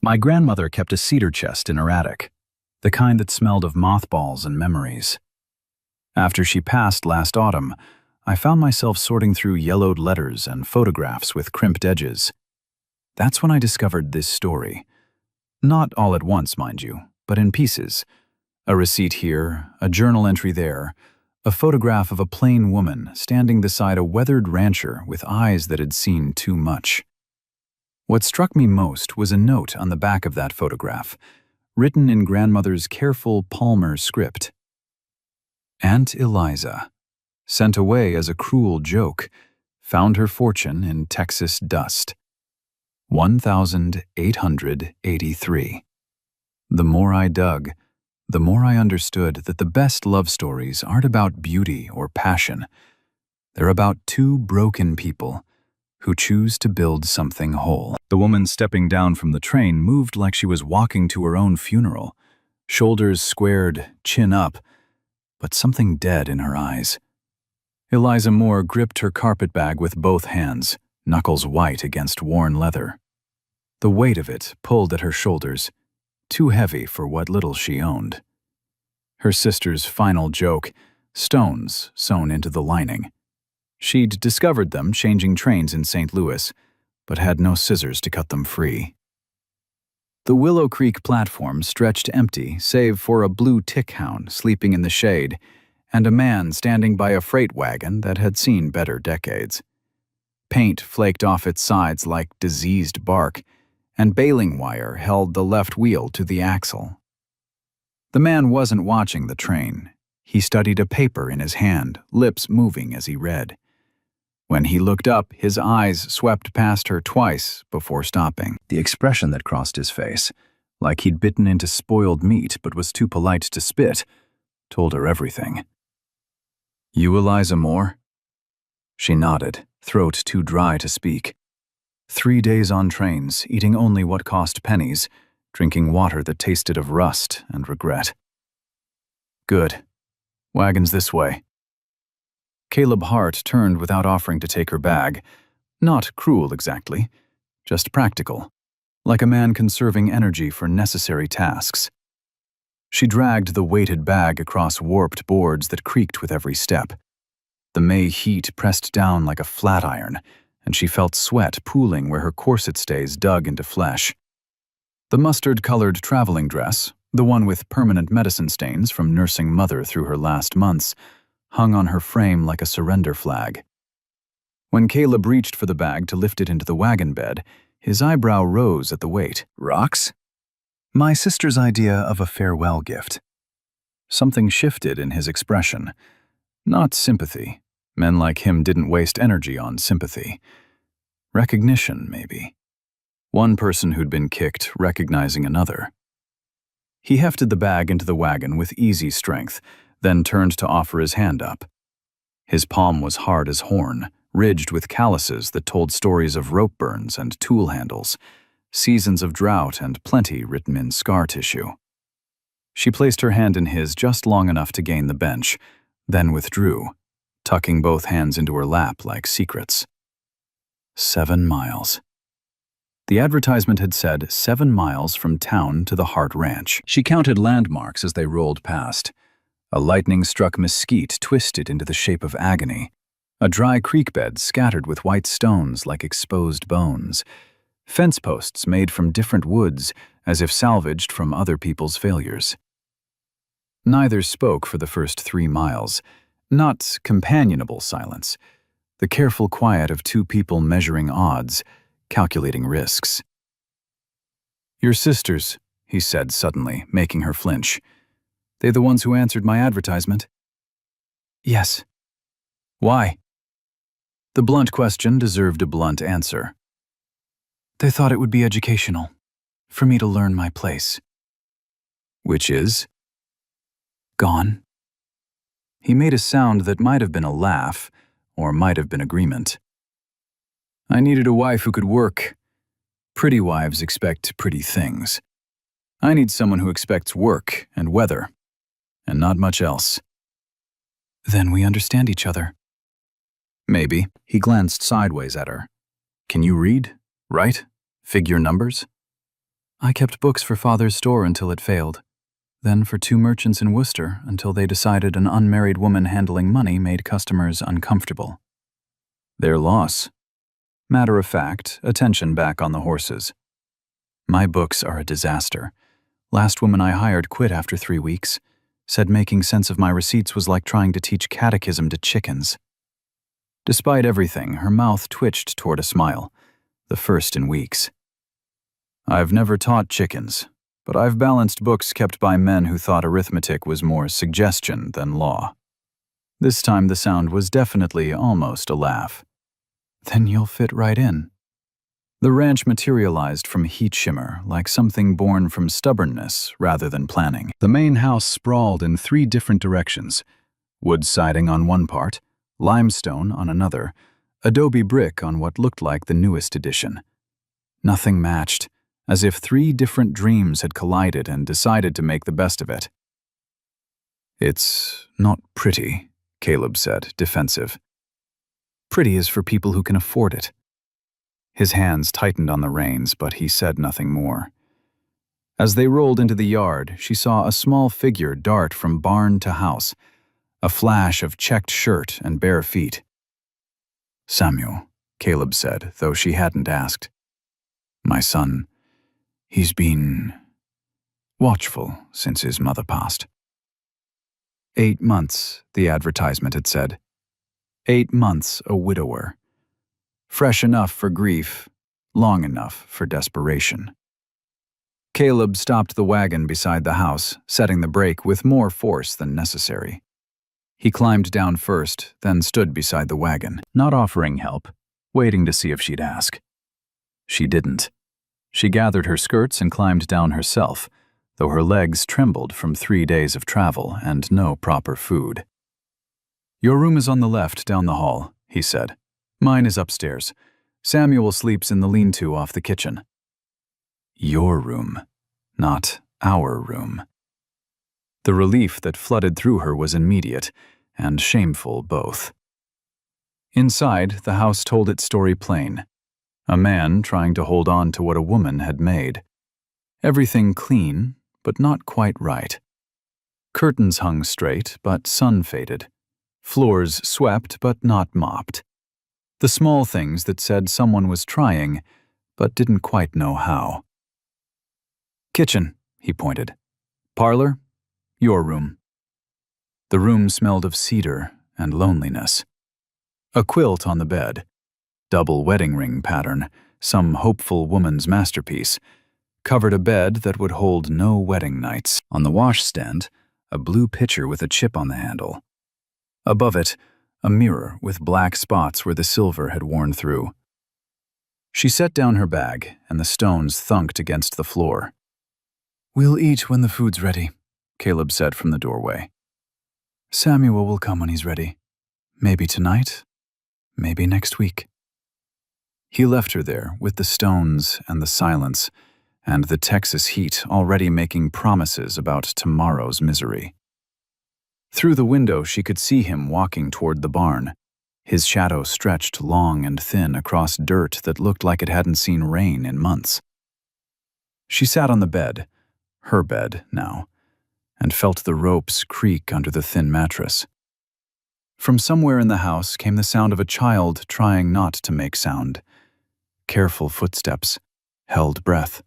My grandmother kept a cedar chest in her attic, the kind that smelled of mothballs and memories. After she passed last autumn, I found myself sorting through yellowed letters and photographs with crimped edges. That's when I discovered this story. Not all at once, mind you, but in pieces. A receipt here, a journal entry there, a photograph of a plain woman standing beside a weathered rancher with eyes that had seen too much. What struck me most was a note on the back of that photograph, written in grandmother's careful Palmer script. Aunt Eliza, sent away as a cruel joke, found her fortune in Texas dust. 1,883. The more I dug, the more I understood that the best love stories aren't about beauty or passion. They're about two broken people who choose to build something whole. The woman stepping down from the train moved like she was walking to her own funeral, shoulders squared, chin up, but something dead in her eyes. Eliza Moore gripped her carpetbag with both hands, knuckles white against worn leather. The weight of it pulled at her shoulders, too heavy for what little she owned. Her sister's final joke, stones sewn into the lining. She'd discovered them changing trains in St. Louis, but had no scissors to cut them free. The Willow Creek platform stretched empty save for a blue tick hound sleeping in the shade and a man standing by a freight wagon that had seen better decades. Paint flaked off its sides like diseased bark, and baling wire held the left wheel to the axle. The man wasn't watching the train. He studied a paper in his hand, lips moving as he read. When he looked up, his eyes swept past her twice before stopping. The expression that crossed his face, like he'd bitten into spoiled meat but was too polite to spit, told her everything. "You Eliza Moore?" She nodded, throat too dry to speak. 3 days on trains, eating only what cost pennies, drinking water that tasted of rust and regret. "Good. Wagon's this way." Caleb Hart turned without offering to take her bag. Not cruel exactly, just practical, like a man conserving energy for necessary tasks. She dragged the weighted bag across warped boards that creaked with every step. The May heat pressed down like a flat iron, and she felt sweat pooling where her corset stays dug into flesh. The mustard-colored traveling dress, the one with permanent medicine stains from nursing mother through her last months, hung on her frame like a surrender flag. When Caleb reached for the bag to lift it into the wagon bed, his eyebrow rose at the weight. "Rocks?" My sister's idea of a farewell gift. Something shifted in his expression. Not sympathy. Men like him didn't waste energy on sympathy. Recognition, maybe. One person who'd been kicked recognizing another. He hefted the bag into the wagon with easy strength, then turned to offer his hand up. His palm was hard as horn, ridged with calluses that told stories of rope burns and tool handles, seasons of drought and plenty written in scar tissue. She placed her hand in his just long enough to gain the bench, then withdrew, tucking both hands into her lap like secrets. 7 miles. The advertisement had said 7 miles from town to the Hart Ranch. She counted landmarks as they rolled past. A lightning-struck mesquite twisted into the shape of agony. A dry creek bed scattered with white stones like exposed bones. Fence posts made from different woods, as if salvaged from other people's failures. Neither spoke for the first 3 miles. Not companionable silence. The careful quiet of two people measuring odds, calculating risks. "Your sisters," he said suddenly, making her flinch. "They the ones who answered my advertisement?" "Yes." "Why?" The blunt question deserved a blunt answer. "They thought it would be educational, for me to learn my place." "Which is?" "Gone." He made a sound that might have been a laugh, or might have been agreement. "I needed a wife who could work. Pretty wives expect pretty things. I need someone who expects work and weather, and not much else." "Then we understand each other." "Maybe." He glanced sideways at her. "Can you read, write, figure numbers?" I kept books for Father's store until it failed. Then for 2 merchants in Worcester until they decided an unmarried woman handling money made customers uncomfortable. Their loss. Matter of fact, attention back on the horses. My books are a disaster. Last woman I hired quit after 3 weeks. Said making sense of my receipts was like trying to teach catechism to chickens. Despite everything, her mouth twitched toward a smile, the first in weeks. I've never taught chickens, but I've balanced books kept by men who thought arithmetic was more suggestion than law. This time the sound was definitely almost a laugh. Then you'll fit right in. The ranch materialized from heat shimmer, like something born from stubbornness rather than planning. The main house sprawled in 3 different directions: wood siding on one part, limestone on another, adobe brick on what looked like the newest edition. Nothing matched, as if 3 different dreams had collided and decided to make the best of it. It's not pretty, Caleb said, defensive. Pretty is for people who can afford it. His hands tightened on the reins, but he said nothing more. As they rolled into the yard, she saw a small figure dart from barn to house, a flash of checked shirt and bare feet. Samuel, Caleb said, though she hadn't asked. My son, he's been watchful since his mother passed. 8 months, the advertisement had said. 8 months a widower. Fresh enough for grief, long enough for desperation. Caleb stopped the wagon beside the house, setting the brake with more force than necessary. He climbed down first, then stood beside the wagon, not offering help, waiting to see if she'd ask. She didn't. She gathered her skirts and climbed down herself, though her legs trembled from 3 days of travel and no proper food. Your room is on the left down the hall, he said. Mine is upstairs. Samuel sleeps in the lean-to off the kitchen. Your room, not our room. The relief that flooded through her was immediate and shameful both. Inside, the house told its story plain. A man trying to hold on to what a woman had made. Everything clean, but not quite right. Curtains hung straight, but sun-faded. Floors swept, but not mopped. The small things that said someone was trying, but didn't quite know how. Kitchen, he pointed. Parlor, your room. The room smelled of cedar and loneliness. A quilt on the bed. Double wedding ring pattern, some hopeful woman's masterpiece, covered a bed that would hold no wedding nights. On the washstand, a blue pitcher with a chip on the handle. Above it, a mirror with black spots where the silver had worn through. She set down her bag, and the stones thunked against the floor. We'll eat when the food's ready, Caleb said from the doorway. Samuel will come when he's ready. Maybe tonight, maybe next week. He left her there with the stones and the silence, and the Texas heat already making promises about tomorrow's misery. Through the window she could see him walking toward the barn, his shadow stretched long and thin across dirt that looked like it hadn't seen rain in months. She sat on the bed, her bed now, and felt the ropes creak under the thin mattress. From somewhere in the house came the sound of a child trying not to make sound. Careful footsteps, held breath.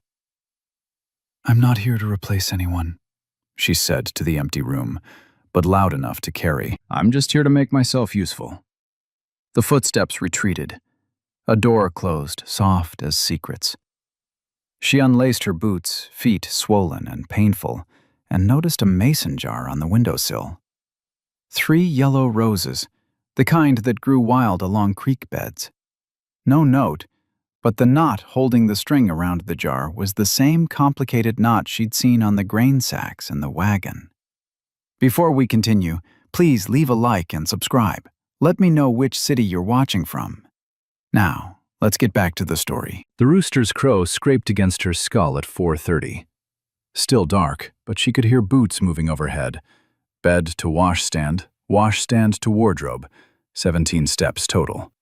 I'm not here to replace anyone, she said to the empty room, but loud enough to carry. I'm just here to make myself useful. The footsteps retreated. A door closed, soft as secrets. She unlaced her boots, feet swollen and painful, and noticed a mason jar on the windowsill. 3 yellow roses, the kind that grew wild along creek beds. No note, but the knot holding the string around the jar was the same complicated knot she'd seen on the grain sacks in the wagon. Before we continue, please leave a like and subscribe. Let me know which city you're watching from. Now, let's get back to the story. The rooster's crow scraped against her skull at 4:30. Still dark, but she could hear boots moving overhead. Bed to washstand to wardrobe, 17 steps total.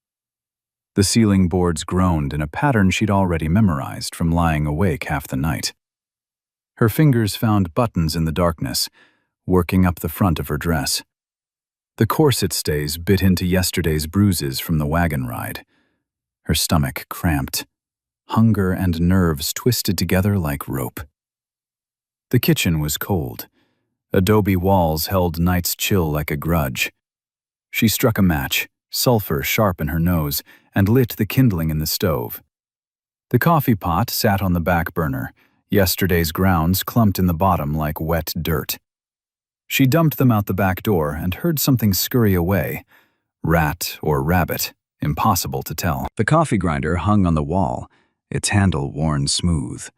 The ceiling boards groaned in a pattern she'd already memorized from lying awake half the night. Her fingers found buttons in the darkness, working up the front of her dress. The corset stays bit into yesterday's bruises from the wagon ride. Her stomach cramped. Hunger and nerves twisted together like rope. The kitchen was cold. Adobe walls held night's chill like a grudge. She struck a match, sulfur sharp in her nose, and lit the kindling in the stove. The coffee pot sat on the back burner, yesterday's grounds clumped in the bottom like wet dirt. She dumped them out the back door and heard something scurry away. Rat or rabbit, impossible to tell. The coffee grinder hung on the wall, its handle worn smooth.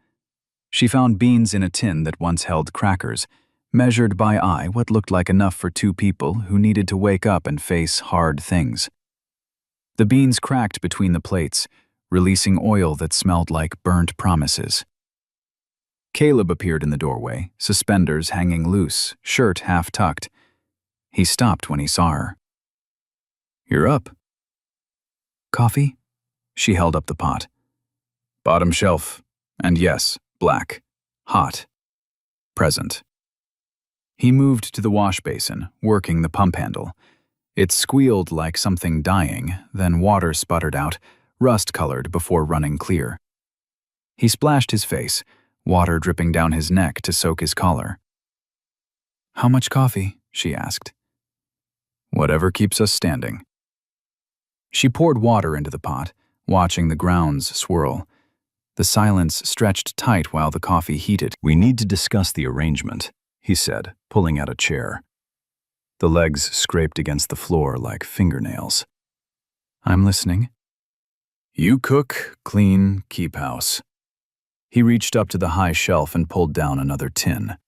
She found beans in a tin that once held crackers, measured by eye what looked like enough for two people who needed to wake up and face hard things. The beans cracked between the plates, releasing oil that smelled like burnt promises. Caleb appeared in the doorway, suspenders hanging loose, shirt half tucked. He stopped when he saw her. "You're up." "Coffee?" She held up the pot. "Bottom shelf. And yes, black. Hot. Present." He moved to the wash basin, working the pump handle. It squealed like something dying, then water sputtered out, rust-colored before running clear. He splashed his face, water dripping down his neck to soak his collar. "How much coffee?" she asked. "Whatever keeps us standing." She poured water into the pot, watching the grounds swirl. The silence stretched tight while the coffee heated. "We need to discuss the arrangement," he said, pulling out a chair. The legs scraped against the floor like fingernails. "I'm listening." "You cook, clean, keep house." He reached up to the high shelf and pulled down another tin.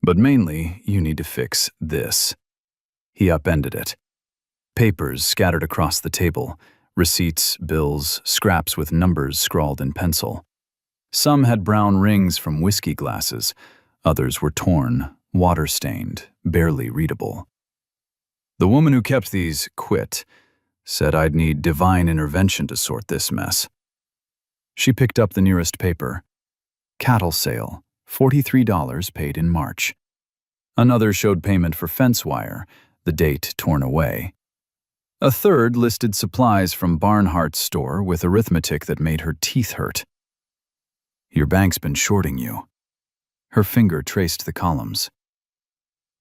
"But mainly, you need to fix this." He upended it. Papers scattered across the table, receipts, bills, scraps with numbers scrawled in pencil. Some had brown rings from whiskey glasses, others were torn, water-stained, barely readable. "The woman who kept these quit, said I'd need divine intervention to sort this mess." She picked up the nearest paper. Cattle sale, $43 paid in March. Another showed payment for fence wire, the date torn away. A third listed supplies from Barnhart's store with arithmetic that made her teeth hurt. "Your bank's been shorting you." Her finger traced the columns.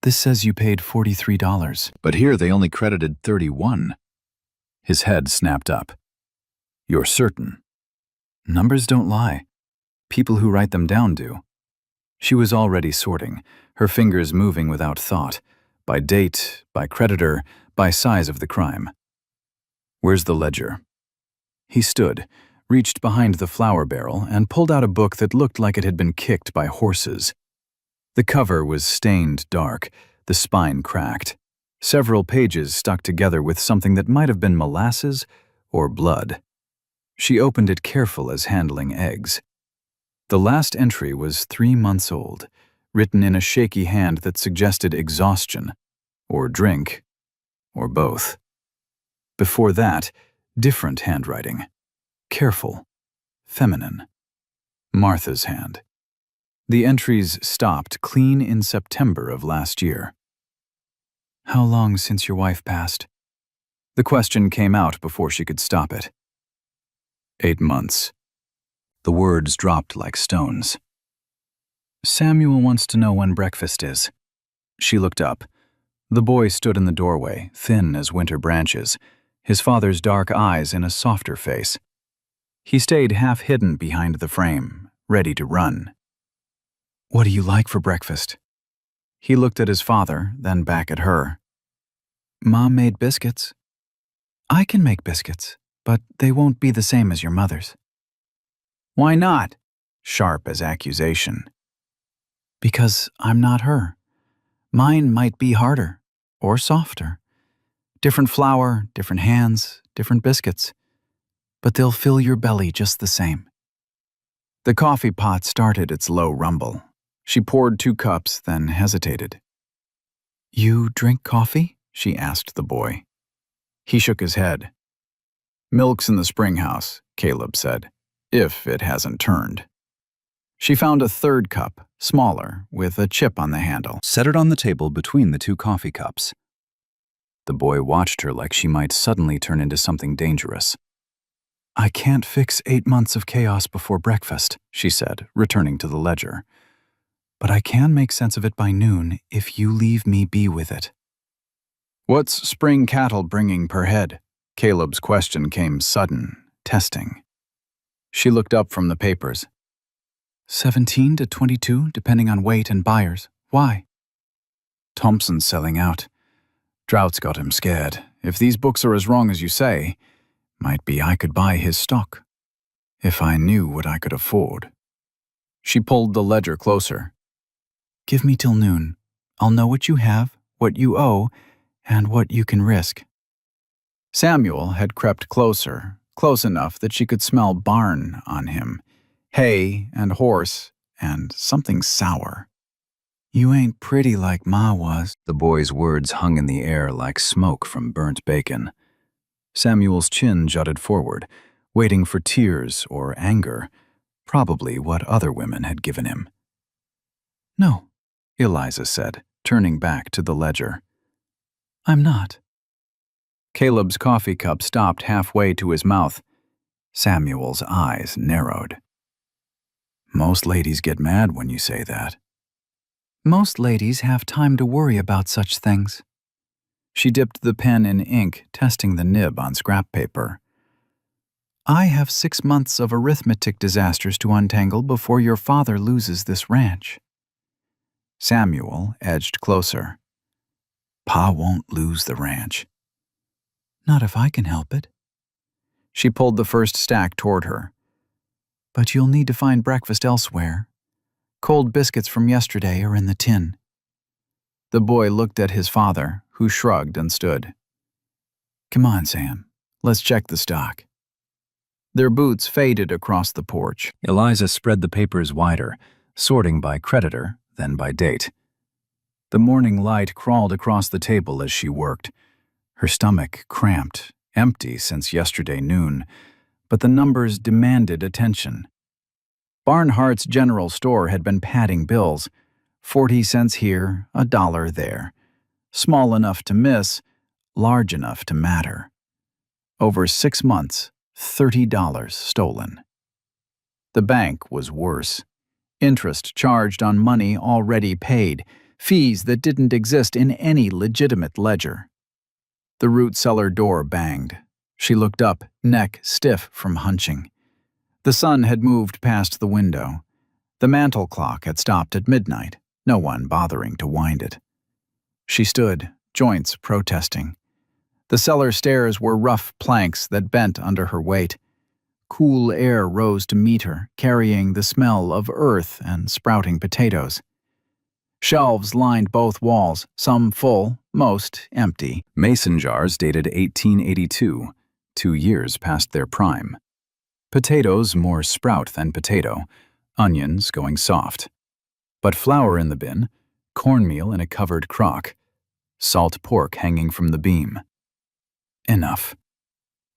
"This says you paid $43. But here they only credited $31. His head snapped up. "You're certain?" "Numbers don't lie. People who write them down do." She was already sorting, her fingers moving without thought, by date, by creditor, by size of the crime. "Where's the ledger?" He stood, reached behind the flour barrel, and pulled out a book that looked like it had been kicked by horses. The cover was stained dark, the spine cracked. Several pages stuck together with something that might have been molasses or blood. She opened it careful as handling eggs. The last entry was 3 months old, written in a shaky hand that suggested exhaustion, or drink, or both. Before that, different handwriting. Careful, feminine. Martha's hand. The entries stopped clean in September of last year. "How long since your wife passed?" The question came out before she could stop it. 8 months. The words dropped like stones. "Samuel wants to know when breakfast is." She looked up. The boy stood in the doorway, thin as winter branches, his father's dark eyes in a softer face. He stayed half hidden behind the frame, ready to run. "What do you like for breakfast?" He looked at his father, then back at her. "Mom made biscuits." "I can make biscuits, but they won't be the same as your mother's." "Why not?" Sharp as accusation. "Because I'm not her. Mine might be harder, or softer. Different flour, different hands, different biscuits. But they'll fill your belly just the same." The coffee pot started its low rumble. She poured 2 cups, then hesitated. "You drink coffee?" she asked the boy. He shook his head. "Milk's in the spring house," Caleb said, "if it hasn't turned." She found a third cup, smaller, with a chip on the handle. Set it on the table between the two coffee cups. The boy watched her like she might suddenly turn into something dangerous. "I can't fix 8 months of chaos before breakfast," she said, returning to the ledger. "But I can make sense of it by noon if you leave me be with it." "What's spring cattle bringing per head?" Caleb's question came sudden, testing. She looked up from the papers. 17 to 22, depending on weight and buyers. Why? "Thompson's selling out. Drought's got him scared. If these books are as wrong as you say, might be I could buy his stock. If I knew what I could afford." She pulled the ledger closer. "Give me till noon. I'll know what you have, what you owe, and what you can risk." Samuel had crept closer, close enough that she could smell barn on him. Hay and horse and something sour. "You ain't pretty like Ma was." The boy's words hung in the air like smoke from burnt bacon. Samuel's chin jutted forward, waiting for tears or anger, probably what other women had given him. "No," Eliza said, turning back to the ledger. "I'm not." Caleb's coffee cup stopped halfway to his mouth. Samuel's eyes narrowed. "Most ladies get mad when you say that." "Most ladies have time to worry about such things." She dipped the pen in ink, testing the nib on scrap paper. "I have 6 months of arithmetic disasters to untangle before your father loses this ranch." Samuel edged closer. "Pa won't lose the ranch." "Not if I can help it." She pulled the first stack toward her. "But you'll need to find breakfast elsewhere. Cold biscuits from yesterday are in the tin." The boy looked at his father, who shrugged and stood. "Come on, Sam. Let's check the stock." Their boots faded across the porch. Eliza spread the papers wider, sorting by creditor, then by date. The morning light crawled across the table as she worked. Her stomach cramped, empty since yesterday noon, but the numbers demanded attention. Barnhart's General Store had been padding bills, 40 cents here, $1 there. Small enough to miss, large enough to matter. Over 6 months, $30 stolen. The bank was worse. Interest charged on money already paid, fees that didn't exist in any legitimate ledger. The root cellar door banged. She looked up, neck stiff from hunching. The sun had moved past the window. The mantel clock had stopped at midnight, no one bothering to wind it. She stood, joints protesting. The cellar stairs were rough planks that bent under her weight. Cool air rose to meet her, carrying the smell of earth and sprouting potatoes. Shelves lined both walls, some full, most empty. Mason jars dated 1882, 2 years past their prime. Potatoes more sprout than potato, onions going soft. But flour in the bin, cornmeal in a covered crock, salt pork hanging from the beam. Enough.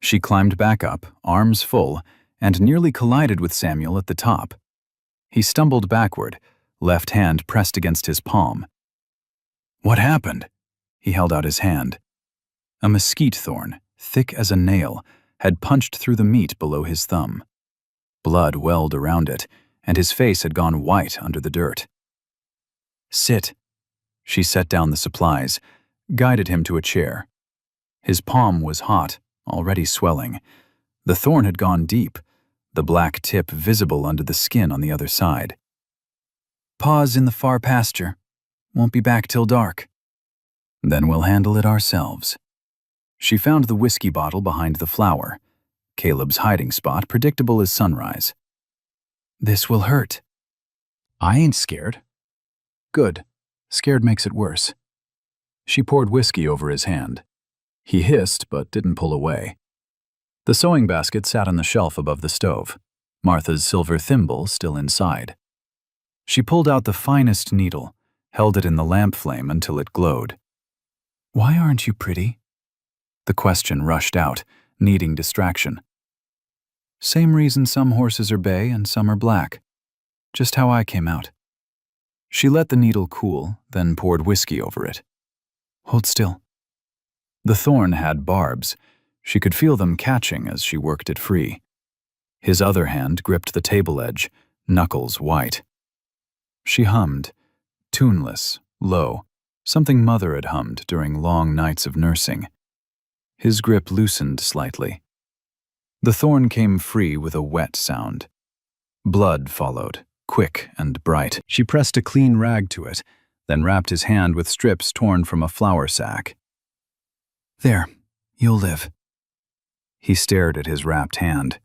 She climbed back up, arms full, and nearly collided with Samuel at the top. He stumbled backward, left hand pressed against his palm. "What happened?" He held out his hand. A mesquite thorn, thick as a nail, had punched through the meat below his thumb. Blood welled around it, and his face had gone white under the dirt. "Sit." She set down the supplies, guided him to a chair. His palm was hot, already swelling. The thorn had gone deep, the black tip visible under the skin on the other side. "Pa's in the far pasture. Won't be back till dark." "Then we'll handle it ourselves." She found the whiskey bottle behind the flour, Caleb's hiding spot predictable as sunrise. "This will hurt." "I ain't scared." "Good. Scared makes it worse." She poured whiskey over his hand. He hissed but didn't pull away. The sewing basket sat on the shelf above the stove, Martha's silver thimble still inside. She pulled out the finest needle, held it in the lamp flame until it glowed. "Why aren't you pretty?" The question rushed out, needing distraction. Same reason some horses are bay and some are black. Just how I came out. She let the needle cool, then poured whiskey over it. Hold still. The thorn had barbs. She could feel them catching as she worked it free. His other hand gripped the table edge, knuckles white. She hummed, tuneless, low, something Mother had hummed during long nights of nursing. His grip loosened slightly. The thorn came free with a wet sound. Blood followed, quick and bright. She pressed a clean rag to it, then wrapped his hand with strips torn from a flour sack. There, you'll live. He stared at his wrapped hand.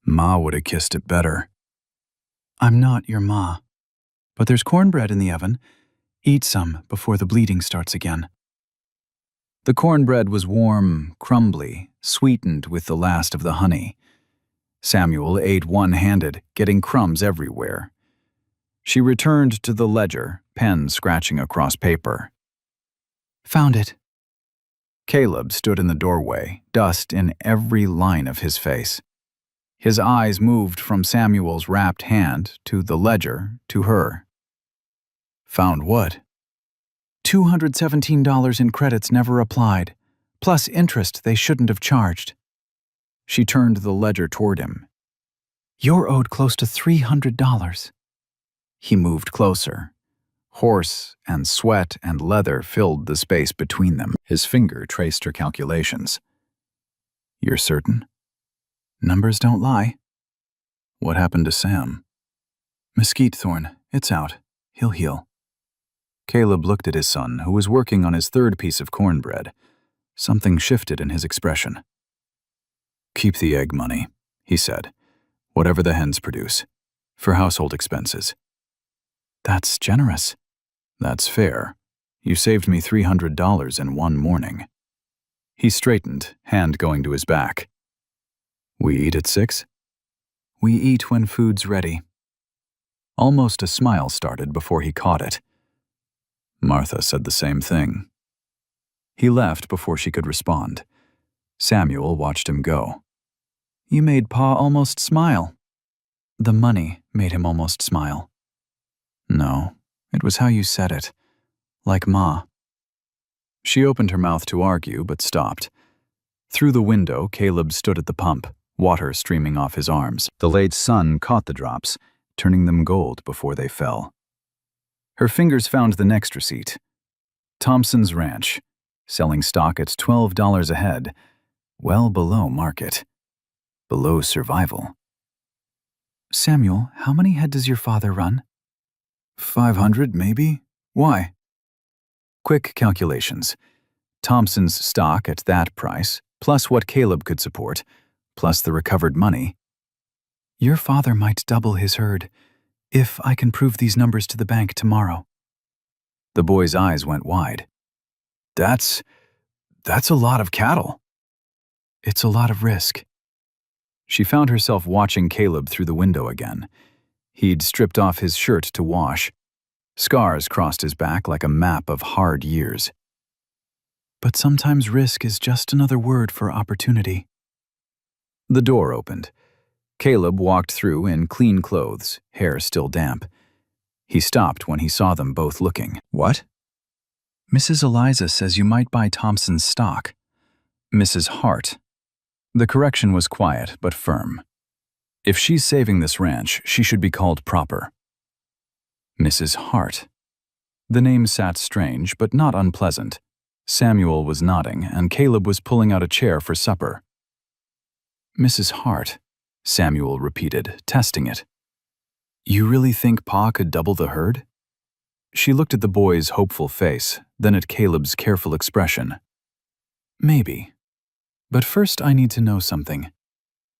Ma would have kissed it better. I'm not your ma. But there's cornbread in the oven. Eat some before the bleeding starts again. The cornbread was warm, crumbly, sweetened with the last of the honey. Samuel ate one-handed, getting crumbs everywhere. She returned to the ledger, pen scratching across paper. Found it. Caleb stood in the doorway, dust in every line of his face. His eyes moved from Samuel's wrapped hand to the ledger to her. Found what? $217 in credits never applied, plus interest they shouldn't have charged. She turned the ledger toward him. You're owed close to $300. He moved closer. Horse and sweat and leather filled the space between them. His finger traced her calculations. You're certain? Numbers don't lie. What happened to Sam? Mesquite thorn. It's out. He'll heal. Caleb looked at his son, who was working on his third piece of cornbread. Something shifted in his expression. Keep the egg money, he said. Whatever the hens produce. For household expenses. That's generous. That's fair. You saved me $300 in one morning. He straightened, hand going to his back. We eat at 6? We eat when food's ready. Almost a smile started before he caught it. Martha said the same thing. He left before she could respond. Samuel watched him go. You made Pa almost smile. The money made him almost smile. No, it was how you said it. Like Ma. She opened her mouth to argue, but stopped. Through the window, Caleb stood at the pump, water streaming off his arms. The late sun caught the drops, turning them gold before they fell. Her fingers found the next receipt. Thompson's Ranch, selling stock at $12 a head, well below market. Below survival. Samuel, how many head does your father run? 500, maybe. Why? Quick calculations. Thompson's stock at that price, plus what Caleb could support, plus the recovered money. Your father might double his herd, if I can prove these numbers to the bank tomorrow. The boy's eyes went wide. That's a lot of cattle. It's a lot of risk. She found herself watching Caleb through the window again. He'd stripped off his shirt to wash. Scars crossed his back like a map of hard years. But sometimes risk is just another word for opportunity. The door opened. Caleb walked through in clean clothes, hair still damp. He stopped when he saw them both looking. What? Mrs. Eliza says you might buy Thompson's stock. Mrs. Hart. The correction was quiet but firm. If she's saving this ranch, she should be called proper. Mrs. Hart. The name sat strange but not unpleasant. Samuel was nodding, and Caleb was pulling out a chair for supper. Mrs. Hart, Samuel repeated, testing it. You really think Pa could double the herd? She looked at the boy's hopeful face, then at Caleb's careful expression. Maybe. But first I need to know something.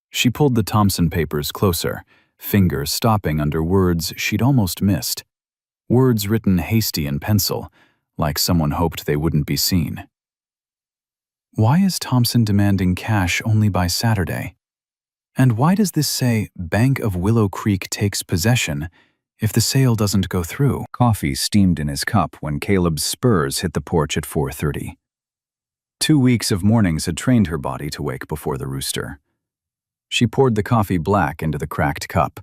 She pulled the Thompson papers closer, fingers stopping under words she'd almost missed. Words written hasty in pencil, like someone hoped they wouldn't be seen. Why is Thompson demanding cash only by Saturday? And why does this say Bank of Willow Creek takes possession if the sale doesn't go through? Coffee steamed in his cup when Caleb's spurs hit the porch at 4:30. 2 weeks of mornings had trained her body to wake before the rooster. She poured the coffee black into the cracked cup,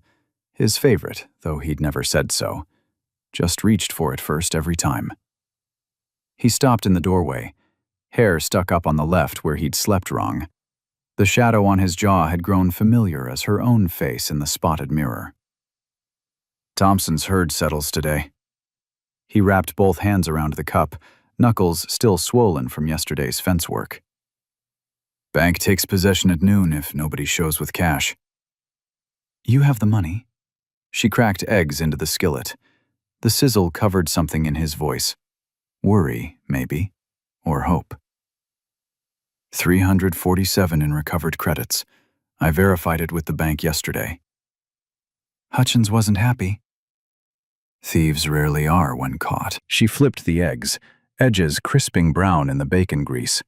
his favorite, though he'd never said so. Just reached for it first every time. He stopped in the doorway, hair stuck up on the left where he'd slept wrong. The shadow on his jaw had grown familiar as her own face in the spotted mirror. Thompson's herd settles today. He wrapped both hands around the cup, knuckles still swollen from yesterday's fence work. Bank takes possession at noon if nobody shows with cash. You have the money. She cracked eggs into the skillet. The sizzle covered something in his voice. Worry, maybe, or hope. 347 in recovered credits. I verified it with the bank yesterday. Hutchins wasn't happy. Thieves rarely are when caught. She flipped the eggs, edges crisping brown in the bacon grease.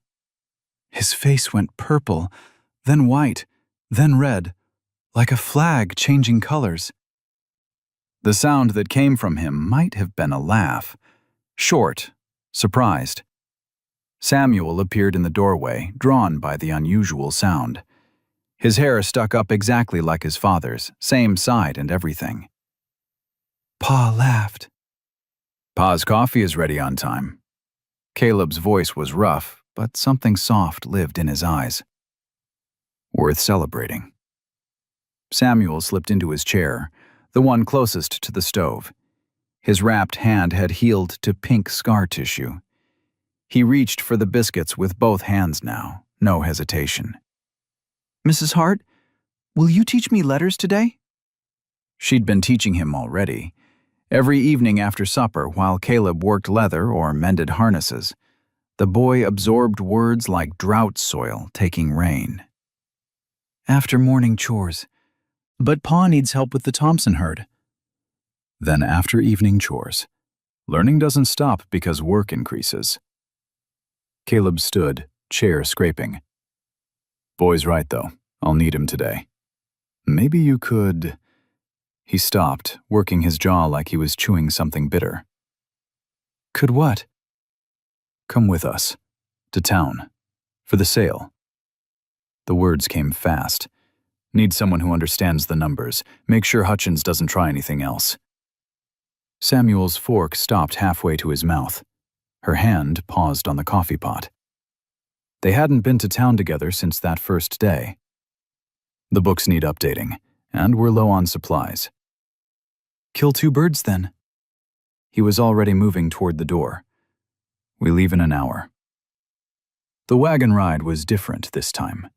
His face went purple, then white, then red, like a flag changing colors. The sound that came from him might have been a laugh, short, surprised. Samuel appeared in the doorway, drawn by the unusual sound. His hair stuck up exactly like his father's, same side and everything. Pa laughed. Pa's coffee is ready on time. Caleb's voice was rough, but something soft lived in his eyes. Worth celebrating. Samuel slipped into his chair, the one closest to the stove. His wrapped hand had healed to pink scar tissue. He reached for the biscuits with both hands now, no hesitation. Mrs. Hart, will you teach me letters today? She'd been teaching him already. Every evening after supper, while Caleb worked leather or mended harnesses, the boy absorbed words like drought soil taking rain. After morning chores. But Pa needs help with the Thompson herd. Then after evening chores. Learning doesn't stop because work increases. Caleb stood, chair scraping. Boy's right, though. I'll need him today. Maybe you could... He stopped, working his jaw like he was chewing something bitter. Could what? Come with us. To town. For the sale. The words came fast. Need someone who understands the numbers. Make sure Hutchins doesn't try anything else. Samuel's fork stopped halfway to his mouth. Her hand paused on the coffee pot. They hadn't been to town together since that first day. The books need updating, and we're low on supplies. Kill 2 birds, then. He was already moving toward the door. We leave in an hour. The wagon ride was different this time.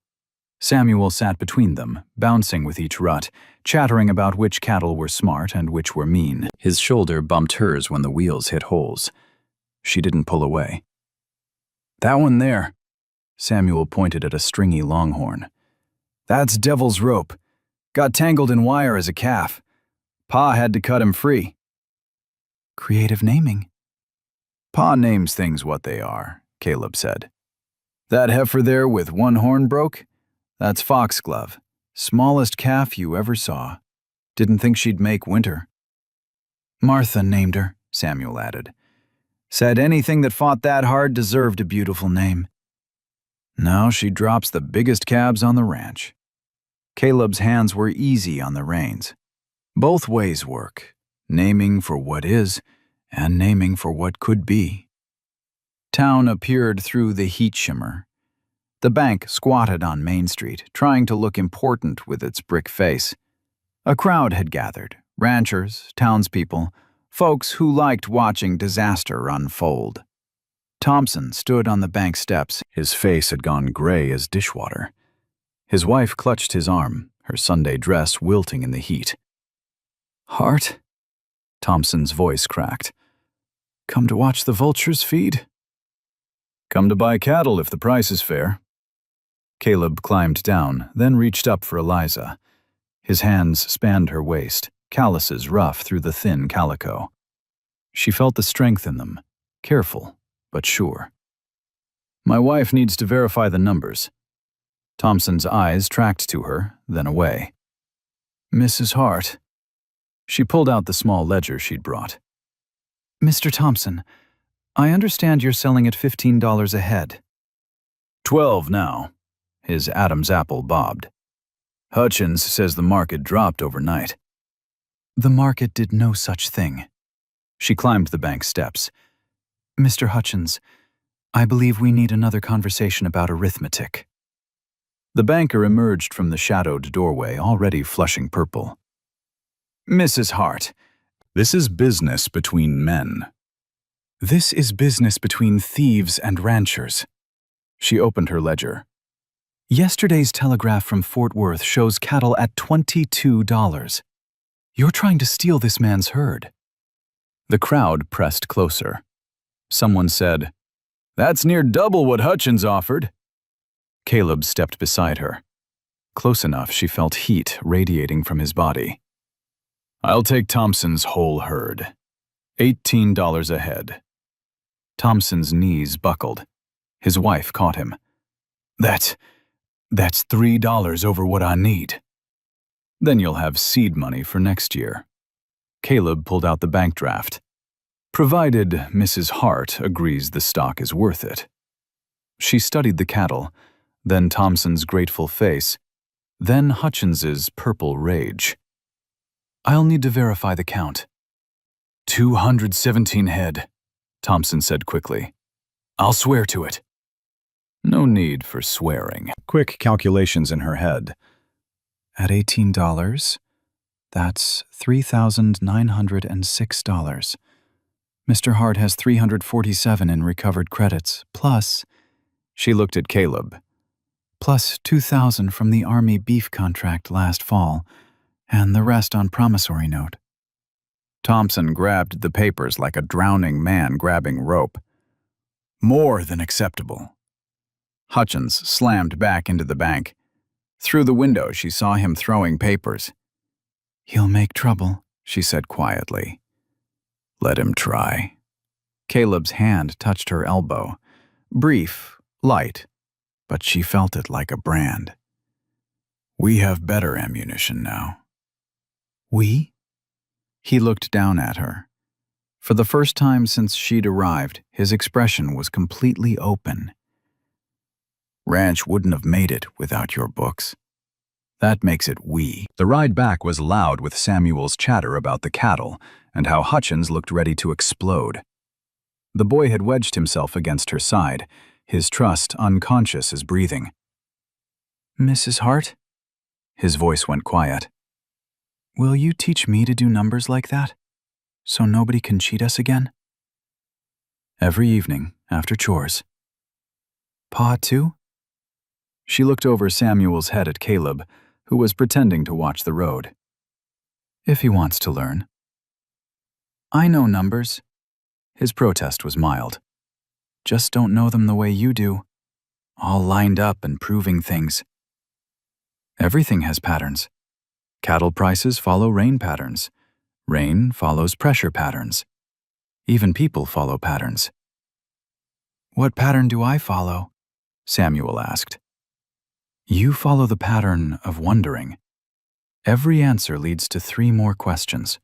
Samuel sat between them, bouncing with each rut, chattering about which cattle were smart and which were mean. His shoulder bumped hers when the wheels hit holes. She didn't pull away. That one there. Samuel pointed at a stringy longhorn. That's Devil's Rope. Got tangled in wire as a calf. Pa had to cut him free. Creative naming. Pa names things what they are, Caleb said. That heifer there with one horn broke? That's Foxglove. Smallest calf you ever saw. Didn't think she'd make winter. Martha named her, Samuel added. Said anything that fought that hard deserved a beautiful name. Now she drops the biggest calves on the ranch. Caleb's hands were easy on the reins. Both ways work, naming for what is and naming for what could be. Town appeared through the heat shimmer. The bank squatted on Main Street, trying to look important with its brick face. A crowd had gathered, ranchers, townspeople, folks who liked watching disaster unfold. Thompson stood on the bank steps. His face had gone gray as dishwater. His wife clutched his arm, her Sunday dress wilting in the heat. Hart? Thompson's voice cracked. Come to watch the vultures feed? Come to buy cattle if the price is fair. Caleb climbed down, then reached up for Eliza. His hands spanned her waist, calluses rough through the thin calico. She felt the strength in them, careful, but sure. My wife needs to verify the numbers. Thompson's eyes tracked to her, then away. Mrs. Hart. She pulled out the small ledger she'd brought. Mr. Thompson, I understand you're selling at $15 a head. 12 now. His Adam's apple bobbed. Hutchins says the market dropped overnight. The market did no such thing. She climbed the bank steps. Mr. Hutchins, I believe we need another conversation about arithmetic. The banker emerged from the shadowed doorway, already flushing purple. Mrs. Hart, this is business between men. This is business between thieves and ranchers. She opened her ledger. Yesterday's telegraph from Fort Worth shows cattle at $22. You're trying to steal this man's herd. The crowd pressed closer. Someone said, That's near double what Hutchins offered. Caleb stepped beside her. Close enough she felt heat radiating from his body. I'll take Thompson's whole herd. $18 a head. Thompson's knees buckled. His wife caught him. That's $3 over what I need. Then you'll have seed money for next year. Caleb pulled out the bank draft. Provided Mrs. Hart agrees the stock is worth it. She studied the cattle, then Thompson's grateful face, then Hutchins's purple rage. I'll need to verify the count. 217 head, Thompson said quickly. I'll swear to it. No need for swearing. Quick calculations in her head. At $18, that's $3,906. Mr. Hart has $347 in recovered credits, plus, she looked at Caleb, plus $2,000 from the Army beef contract last fall, and the rest on promissory note. Thompson grabbed the papers like a drowning man grabbing rope. More than acceptable. Hutchins slammed back into the bank. Through the window, she saw him throwing papers. He'll make trouble, she said quietly. Let him try. Caleb's hand touched her elbow. Brief, light, but she felt it like a brand. We have better ammunition now. We? He looked down at her. For the first time since she'd arrived, his expression was completely open. Ranch wouldn't have made it without your books. That makes it we. The ride back was loud with Samuel's chatter about the cattle and how Hutchins looked ready to explode. The boy had wedged himself against her side, his trust unconscious as breathing. Mrs. Hart? His voice went quiet. Will you teach me to do numbers like that, so nobody can cheat us again? Every evening, after chores. Pa, too? She looked over Samuel's head at Caleb, who was pretending to watch the road. If he wants to learn. I know numbers. His protest was mild. Just don't know them the way you do. All lined up and proving things. Everything has patterns. Cattle prices follow rain patterns. Rain follows pressure patterns. Even people follow patterns. What pattern do I follow? Samuel asked. You follow the pattern of wondering. Every answer leads to 3 more questions.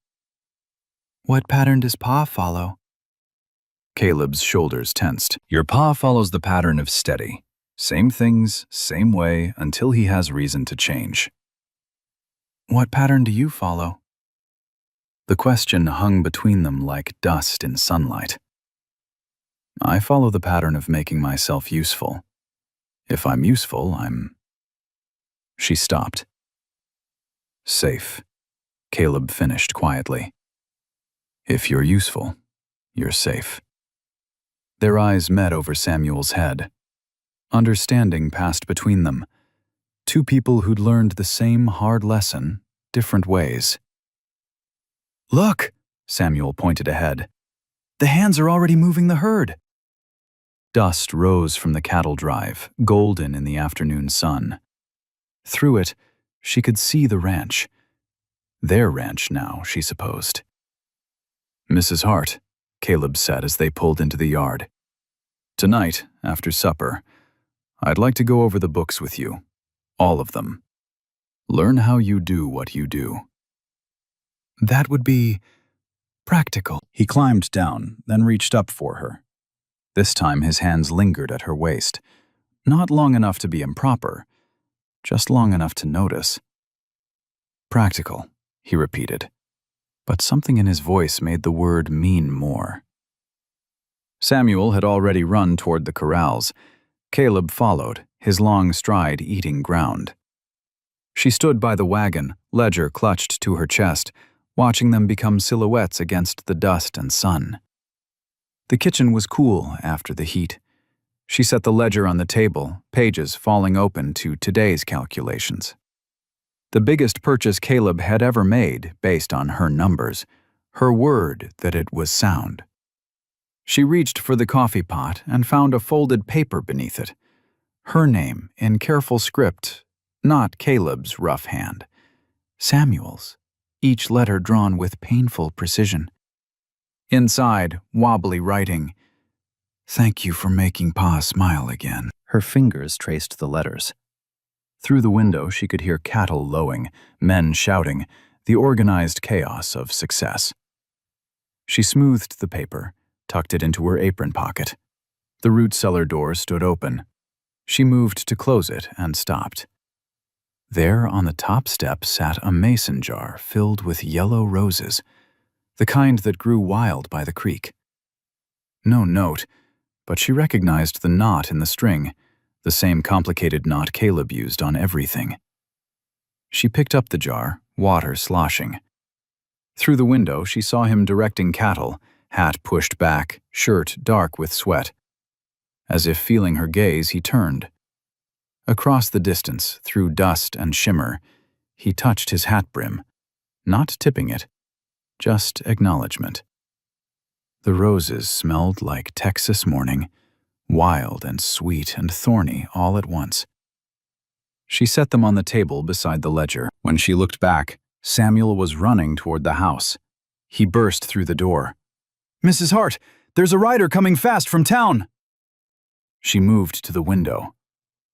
What pattern does Pa follow? Caleb's shoulders tensed. Your Pa follows the pattern of steady. Same things, same way, until he has reason to change. What pattern do you follow? The question hung between them like dust in sunlight. I follow the pattern of making myself useful. If I'm useful, I'm... She stopped. Safe, Caleb finished quietly. If you're useful, you're safe. Their eyes met over Samuel's head. Understanding passed between them. 2 people who'd learned the same hard lesson, different ways. Look, Samuel pointed ahead. The hands are already moving the herd. Dust rose from the cattle drive, golden in the afternoon sun. Through it, she could see the ranch. Their ranch now, she supposed. Mrs. Hart, Caleb said as they pulled into the yard. Tonight, after supper, I'd like to go over the books with you. All of them. Learn how you do what you do. That would be practical. He climbed down, then reached up for her. This time his hands lingered at her waist. Not long enough to be improper, just long enough to notice. Practical, he repeated, but something in his voice made the word mean more. Samuel had already run toward the corrals. Caleb followed, his long stride eating ground. She stood by the wagon, ledger clutched to her chest, watching them become silhouettes against the dust and sun. The kitchen was cool after the heat. She set the ledger on the table, pages falling open to today's calculations. The biggest purchase Caleb had ever made, based on her numbers, her word that it was sound. She reached for the coffee pot and found a folded paper beneath it. Her name in careful script, not Caleb's rough hand. Samuel's, each letter drawn with painful precision. Inside, wobbly writing, "Thank you for making Pa smile again." Her fingers traced the letters. Through the window, she could hear cattle lowing, men shouting, the organized chaos of success. She smoothed the paper, tucked it into her apron pocket. The root cellar door stood open. She moved to close it and stopped. There on the top step sat a mason jar filled with yellow roses, the kind that grew wild by the creek. No note, but she recognized the knot in the string, the same complicated knot Caleb used on everything. She picked up the jar, water sloshing. Through the window, she saw him directing cattle, hat pushed back, shirt dark with sweat. As if feeling her gaze, he turned. Across the distance, through dust and shimmer, he touched his hat brim, not tipping it, just acknowledgement. The roses smelled like Texas morning, wild and sweet and thorny all at once. She set them on the table beside the ledger. When she looked back, Samuel was running toward the house. He burst through the door. "Mrs. Hart, there's a rider coming fast from town!" She moved to the window.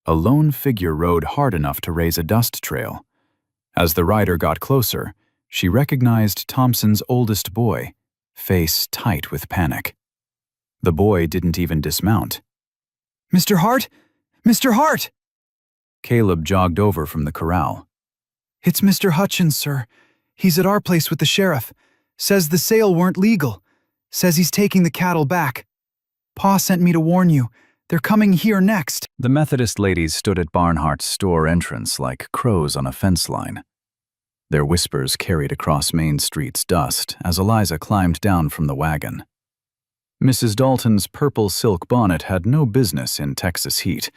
A lone figure rode hard enough to raise a dust trail. As the rider got closer, she recognized Thompson's oldest boy, face tight with panic. The boy didn't even dismount. "Mr. Hart? Mr. Hart!" Caleb jogged over from the corral. "It's Mr. Hutchins, sir. He's at our place with the sheriff. Says the sale weren't legal. Says he's taking the cattle back. Pa sent me to warn you. They're coming here next." The Methodist ladies stood at Barnhart's store entrance like crows on a fence line. Their whispers carried across Main Street's dust as Eliza climbed down from the wagon. Mrs. Dalton's purple silk bonnet had no business in Texas heat.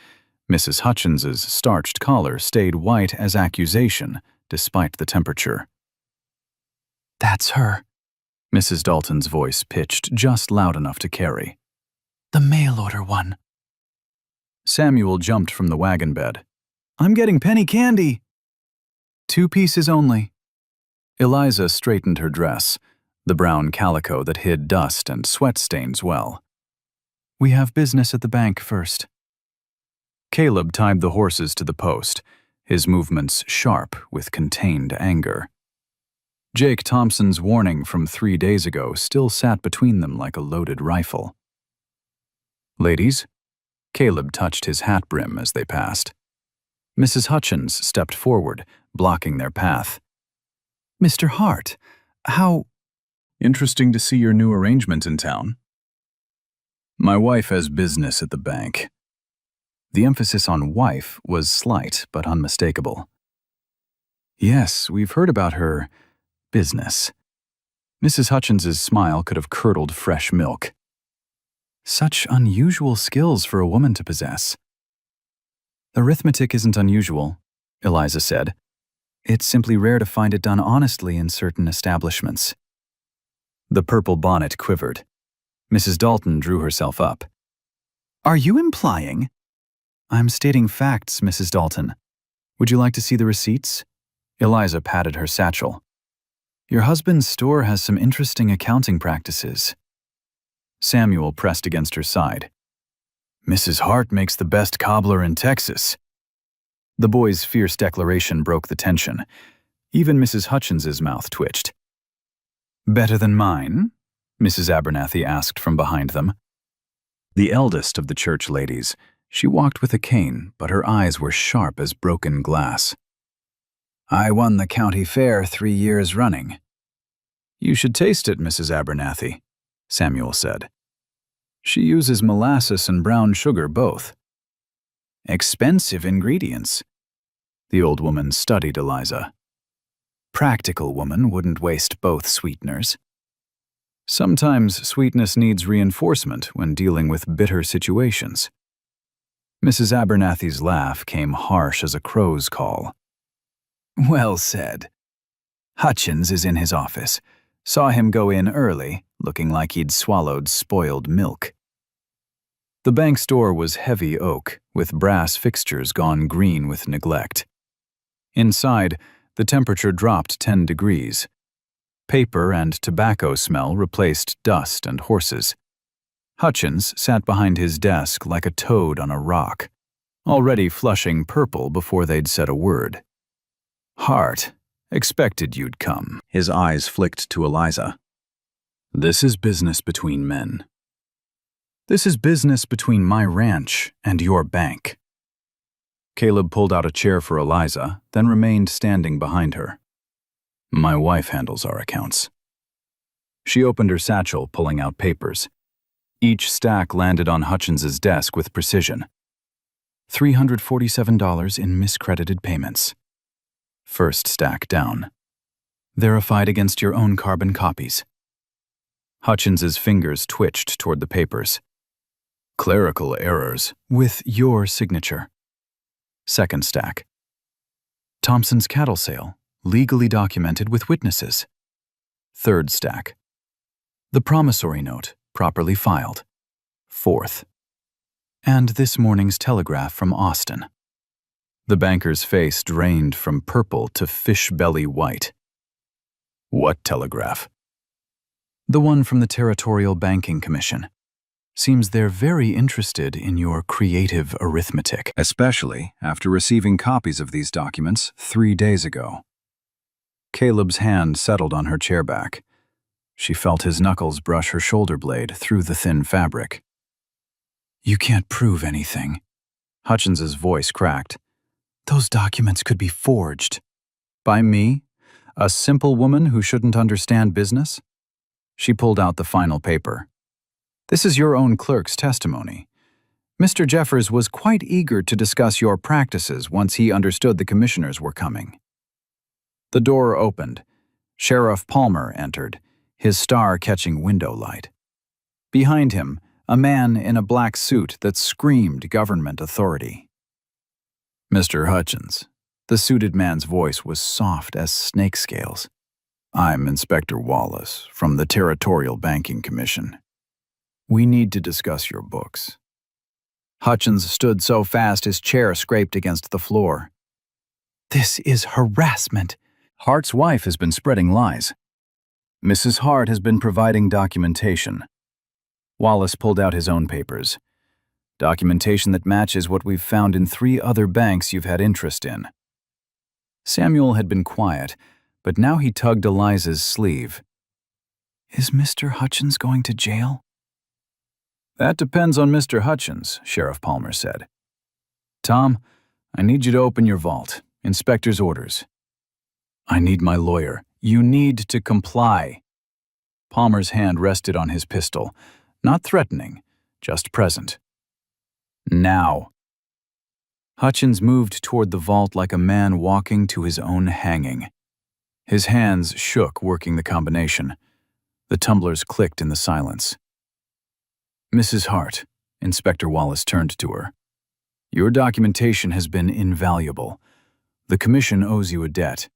Mrs. Hutchins's starched collar stayed white as accusation, despite the temperature. "That's her," Mrs. Dalton's voice pitched just loud enough to carry. "The mail order one." Samuel jumped from the wagon bed. "I'm getting penny candy." "2 pieces only." Eliza straightened her dress, the brown calico that hid dust and sweat stains well. "We have business at the bank first." Caleb tied the horses to the post, his movements sharp with contained anger. Jake Thompson's warning from 3 days ago still sat between them like a loaded rifle. "Ladies?" Caleb touched his hat brim as they passed. Mrs. Hutchins stepped forward, blocking their path. "Mr. Hart, how—" "Interesting to see your new arrangement in town." "My wife has business at the bank." The emphasis on wife was slight but unmistakable. "Yes, we've heard about her business." Mrs. Hutchins's smile could have curdled fresh milk. "Such unusual skills for a woman to possess." "Arithmetic isn't unusual," Eliza said. "It's simply rare to find it done honestly in certain establishments." The purple bonnet quivered. Mrs. Dalton drew herself up. "Are you implying—" "I'm stating facts, Mrs. Dalton. Would you like to see the receipts?" Eliza patted her satchel. "Your husband's store has some interesting accounting practices." Samuel pressed against her side. "Mrs. Hart makes the best cobbler in Texas." The boy's fierce declaration broke the tension. Even Mrs. Hutchins's mouth twitched. "Better than mine?" Mrs. Abernathy asked from behind them. The eldest of the church ladies, She walked with a cane, but her eyes were sharp as broken glass. "I won the county fair 3 years running." "You should taste it, Mrs. Abernathy," Samuel said. "She uses molasses and brown sugar both." "Expensive ingredients." The old woman studied Eliza. "Practical woman wouldn't waste both sweeteners." "Sometimes sweetness needs reinforcement when dealing with bitter situations." Mrs. Abernathy's laugh came harsh as a crow's call. "Well said. Hutchins is in his office. Saw him go in early, looking like he'd swallowed spoiled milk." The bank's door was heavy oak, with brass fixtures gone green with neglect. Inside, the temperature dropped 10 degrees. Paper and tobacco smell replaced dust and horses. Hutchins sat behind his desk like a toad on a rock, already flushing purple before they'd said a word. "Hart, expected you'd come." His eyes flicked to Eliza. "This is business between men. This is business between my ranch and your bank." Caleb pulled out a chair for Eliza, then remained standing behind her. "My wife handles our accounts." She opened her satchel, pulling out papers. Each stack landed on Hutchins's desk with precision. $347 in miscredited payments. First stack down. Verified against your own carbon copies. Hutchins's fingers twitched toward the papers. Clerical errors with your signature. Second stack. Thompson's cattle sale, legally documented with witnesses. Third stack. The promissory note, properly filed. Fourth. And this morning's telegraph from Austin. The banker's face drained from purple to fish belly white. "What telegraph?" "The one from the Territorial Banking Commission. Seems they're very interested in your creative arithmetic." Especially after receiving copies of these documents 3 days ago. Caleb's hand settled on her chair back. She felt his knuckles brush her shoulder blade through the thin fabric. "You can't prove anything." Hutchins's voice cracked. "Those documents could be forged." "By me? A simple woman who shouldn't understand business?" She pulled out the final paper. "This is your own clerk's testimony. Mr. Jeffers was quite eager to discuss your practices once he understood the commissioners were coming." The door opened. Sheriff Palmer entered, his star catching window light. Behind him, a man in a black suit that screamed government authority. "Mr. Hutchins." The suited man's voice was soft as snake scales. "I'm Inspector Wallace from the Territorial Banking Commission. We need to discuss your books." Hutchins stood so fast his chair scraped against the floor. "This is harassment." Hart's wife has been spreading lies. Mrs. Hart has been providing documentation. Wallace pulled out his own papers. Documentation that matches what we've found in 3 other banks you've had interest in. Samuel had been quiet, but now he tugged Eliza's sleeve. "Is Mr. Hutchins going to jail?" "That depends on Mr. Hutchins," Sheriff Palmer said. "Tom, I need you to open your vault. Inspector's orders." "I need my lawyer. You need to comply." Palmer's hand rested on his pistol, not threatening, just present. "Now." Hutchins moved toward the vault like a man walking to his own hanging. His hands shook working the combination. The tumblers clicked in the silence. "Mrs. Hart," Inspector Wallace turned to her. "Your documentation has been invaluable. The commission owes you a debt."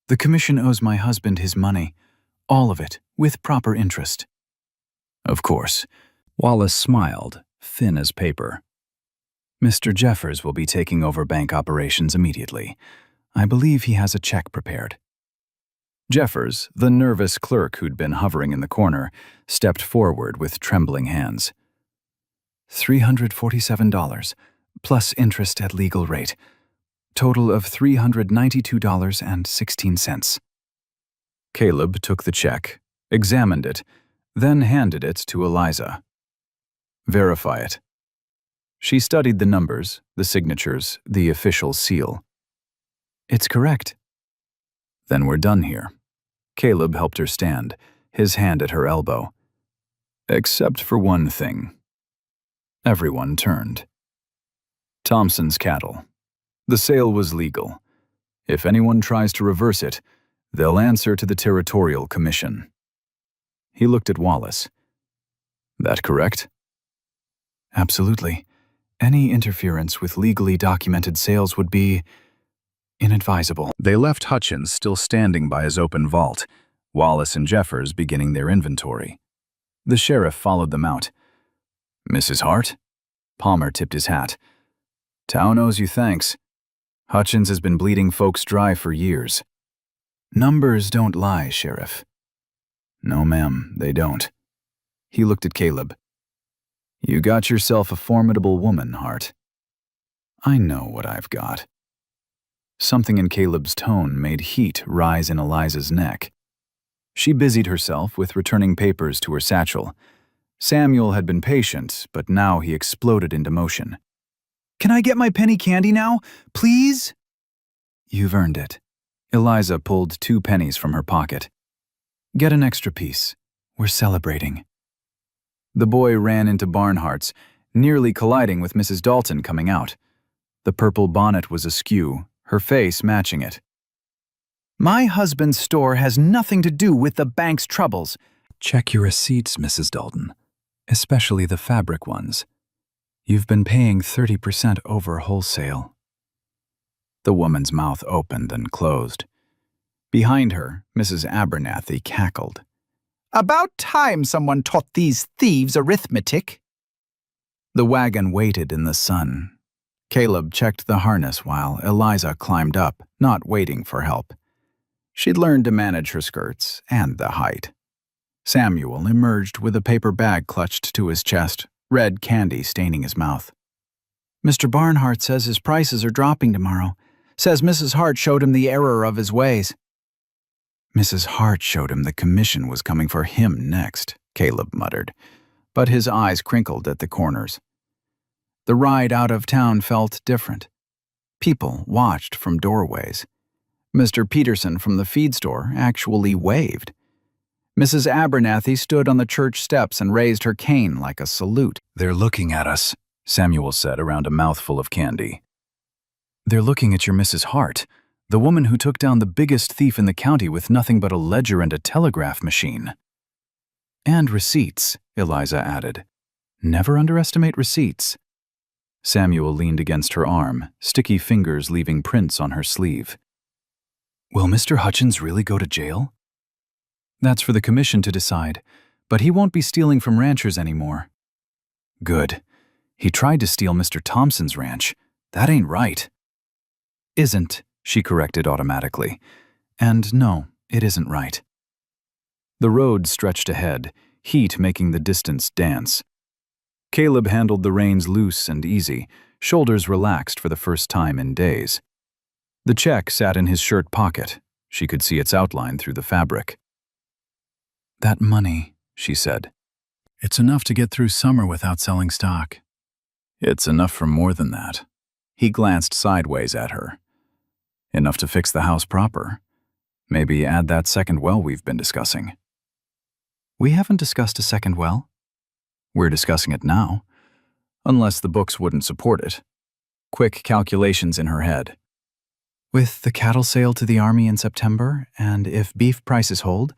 "The commission owes my husband his money. All of it, with proper interest." "Of course." Wallace smiled, thin as paper. "Mr. Jeffers will be taking over bank operations immediately. I believe he has a check prepared." Jeffers, the nervous clerk who'd been hovering in the corner, stepped forward with trembling hands. $347, plus interest at legal rate. Total of $392.16. Caleb took the check, examined it, then handed it to Eliza. "Verify it." She studied the numbers, the signatures, the official seal. It's correct. Then we're done here. Caleb helped her stand, his hand at her elbow. Except for one thing. Everyone turned. Thompson's cattle. The sale was legal. If anyone tries to reverse it, they'll answer to the Territorial Commission. He looked at Wallace. That correct? Absolutely. Any interference with legally documented sales would be inadvisable. They left Hutchins still standing by his open vault, Wallace and Jeffers beginning their inventory. The sheriff followed them out. Mrs. Hart? Palmer tipped his hat. Town owes you thanks. Hutchins has been bleeding folks dry for years. Numbers don't lie, Sheriff. No, ma'am, they don't. He looked at Caleb. You got yourself a formidable woman, Hart. I know what I've got. Something in Caleb's tone made heat rise in Eliza's neck. She busied herself with returning papers to her satchel. Samuel had been patient, but now he exploded into motion. Can I get my penny candy now, please? You've earned it. Eliza pulled 2 pennies from her pocket. Get an extra piece. We're celebrating. The boy ran into Barnhart's, nearly colliding with Mrs. Dalton coming out. The purple bonnet was askew, her face matching it. My husband's store has nothing to do with the bank's troubles. Check your receipts, Mrs. Dalton, especially the fabric ones. You've been paying 30% over wholesale. The woman's mouth opened and closed. Behind her, Mrs. Abernathy cackled. About time someone taught these thieves arithmetic. The wagon waited in the sun. Caleb checked the harness while Eliza climbed up, not waiting for help. She'd learned to manage her skirts and the height. Samuel emerged with a paper bag clutched to his chest, red candy staining his mouth. Mr. Barnhart says his prices are dropping tomorrow. Says Mrs. Hart showed him the error of his ways. Mrs. Hart showed him the commission was coming for him next, Caleb muttered, but his eyes crinkled at the corners. The ride out of town felt different. People watched from doorways. Mr. Peterson from the feed store actually waved. Mrs. Abernathy stood on the church steps and raised her cane like a salute. They're looking at us, Samuel said around a mouthful of candy. They're looking at your Mrs. Hart, the woman who took down the biggest thief in the county with nothing but a ledger and a telegraph machine. And receipts, Eliza added. Never underestimate receipts. Samuel leaned against her arm, sticky fingers leaving prints on her sleeve. Will Mr. Hutchins really go to jail? That's for the commission to decide, but he won't be stealing from ranchers anymore. Good. He tried to steal Mr. Thompson's ranch. That ain't right. Isn't, she corrected automatically. And no, it isn't right. The road stretched ahead, heat making the distance dance. Caleb handled the reins loose and easy, shoulders relaxed for the first time in days. The check sat in his shirt pocket. She could see its outline through the fabric. That money, she said. It's enough to get through summer without selling stock. It's enough for more than that. He glanced sideways at her. Enough to fix the house proper. Maybe add that second well we've been discussing. We haven't discussed a second well. We're discussing it now. Unless the books wouldn't support it. Quick calculations in her head. With the cattle sale to the army in September, and if beef prices hold,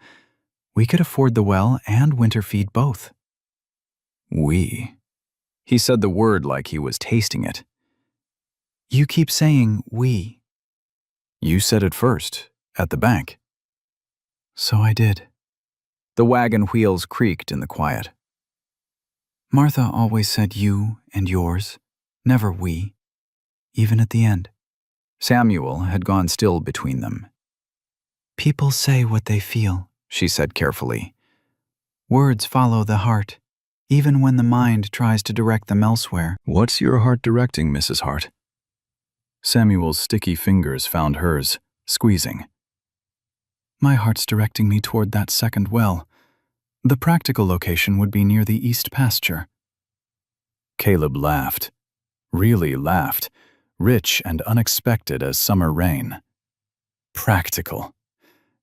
we could afford the well and winter feed both. We. He said the word like he was tasting it. You keep saying we. You said it first, at the bank. So I did. The wagon wheels creaked in the quiet. Martha always said you and yours, never we, even at the end. Samuel had gone still between them. People say what they feel, she said carefully. Words follow the heart, even when the mind tries to direct them elsewhere. What's your heart directing, Mrs. Hart? Samuel's sticky fingers found hers, squeezing. My heart's directing me toward that second well. The practical location would be near the east pasture. Caleb laughed. Really laughed, rich and unexpected as summer rain. Practical.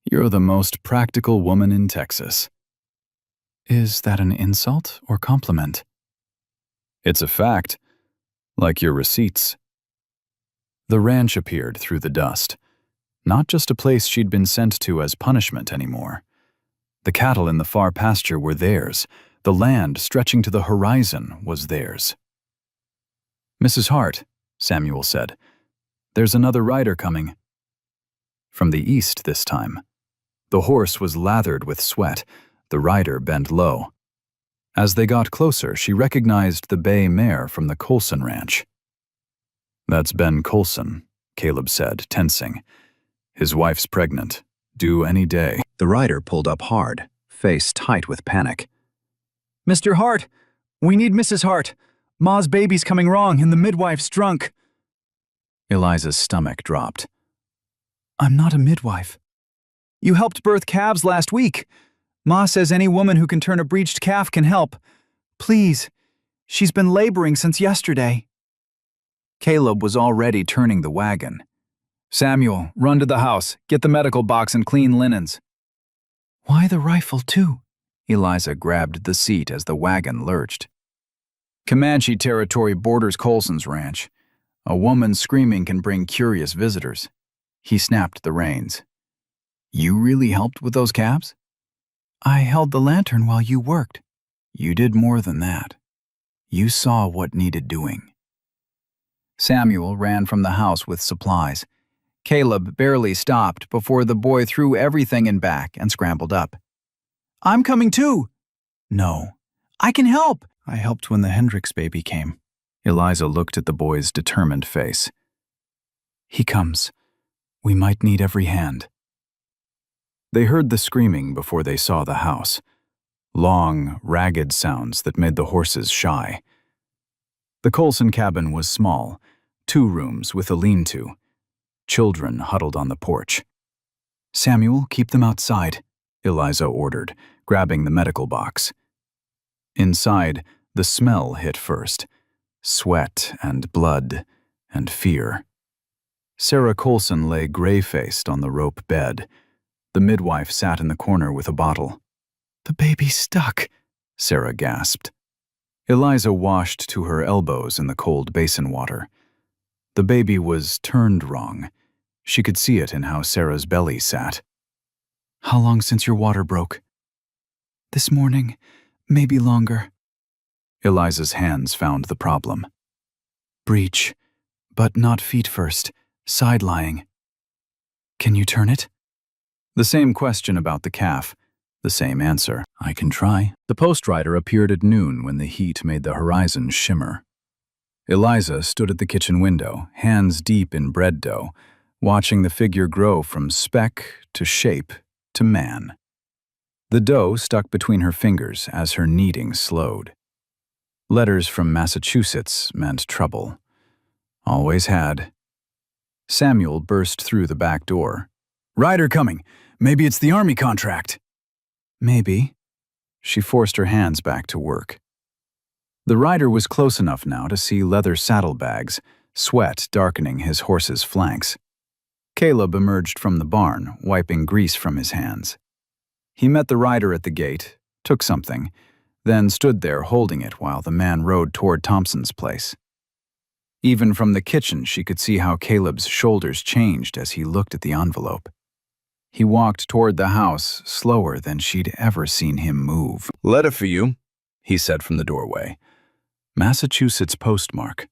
You're the most practical woman in Texas. Is that an insult or compliment? It's a fact, like your receipts. The ranch appeared through the dust. Not just a place she'd been sent to as punishment anymore. The cattle in the far pasture were theirs. The land stretching to the horizon was theirs. "Mrs. Hart," Samuel said, "there's another rider coming." From the east this time. The horse was lathered with sweat, the rider bent low. As they got closer, she recognized the bay mare from the Colson ranch. "That's Ben Colson," Caleb said, tensing. "His wife's pregnant, due any day." The rider pulled up hard, face tight with panic. "Mr. Hart, we need Mrs. Hart. Ma's baby's coming wrong and the midwife's drunk." Eliza's stomach dropped. "I'm not a midwife. You helped birth calves last week. Ma says any woman who can turn a breeched calf can help. Please, she's been laboring since yesterday." Caleb was already turning the wagon. "Samuel, run to the house. Get the medical box and clean linens." "Why the rifle, too?" Eliza grabbed the seat as the wagon lurched. "Comanche territory borders Colson's ranch. A woman screaming can bring curious visitors." He snapped the reins. "You really helped with those calves?" "I held the lantern while you worked." "You did more than that. You saw what needed doing." Samuel ran from the house with supplies. Caleb barely stopped before the boy threw everything in back and scrambled up. "I'm coming too." "No." "I can help." "I helped when the Hendricks baby came." Eliza looked at the boy's determined face. "He comes. We might need every hand." They heard the screaming before they saw the house. Long, ragged sounds that made the horses shy. The Colson cabin was small, 2 rooms with a lean-to. Children huddled on the porch. "Samuel, keep them outside," Eliza ordered, grabbing the medical box. Inside, the smell hit first. Sweat and blood and fear. Sarah Colson lay gray-faced on the rope bed. The midwife sat in the corner with a bottle. "The baby's stuck," Sarah gasped. Eliza washed to her elbows in the cold basin water. The baby was turned wrong. She could see it in how Sarah's belly sat. "How long since your water broke?" "This morning, maybe longer." Eliza's hands found the problem. "Breech, but not feet first, side-lying." "Can you turn it?" The same question about the calf. The same answer. "I can try." The post rider appeared at noon when the heat made the horizon shimmer. Eliza stood at the kitchen window, hands deep in bread dough, watching the figure grow from speck to shape to man. The dough stuck between her fingers as her kneading slowed. Letters from Massachusetts meant trouble. Always had. Samuel burst through the back door. "Rider coming. Maybe it's the army contract." "Maybe." She forced her hands back to work. The rider was close enough now to see leather saddlebags, sweat darkening his horse's flanks. Caleb emerged from the barn, wiping grease from his hands. He met the rider at the gate, took something, then stood there holding it while the man rode toward Thompson's place. Even from the kitchen, she could see how Caleb's shoulders changed as he looked at the envelope. He walked toward the house, slower than she'd ever seen him move. "Letter for you," he said from the doorway. Massachusetts postmark.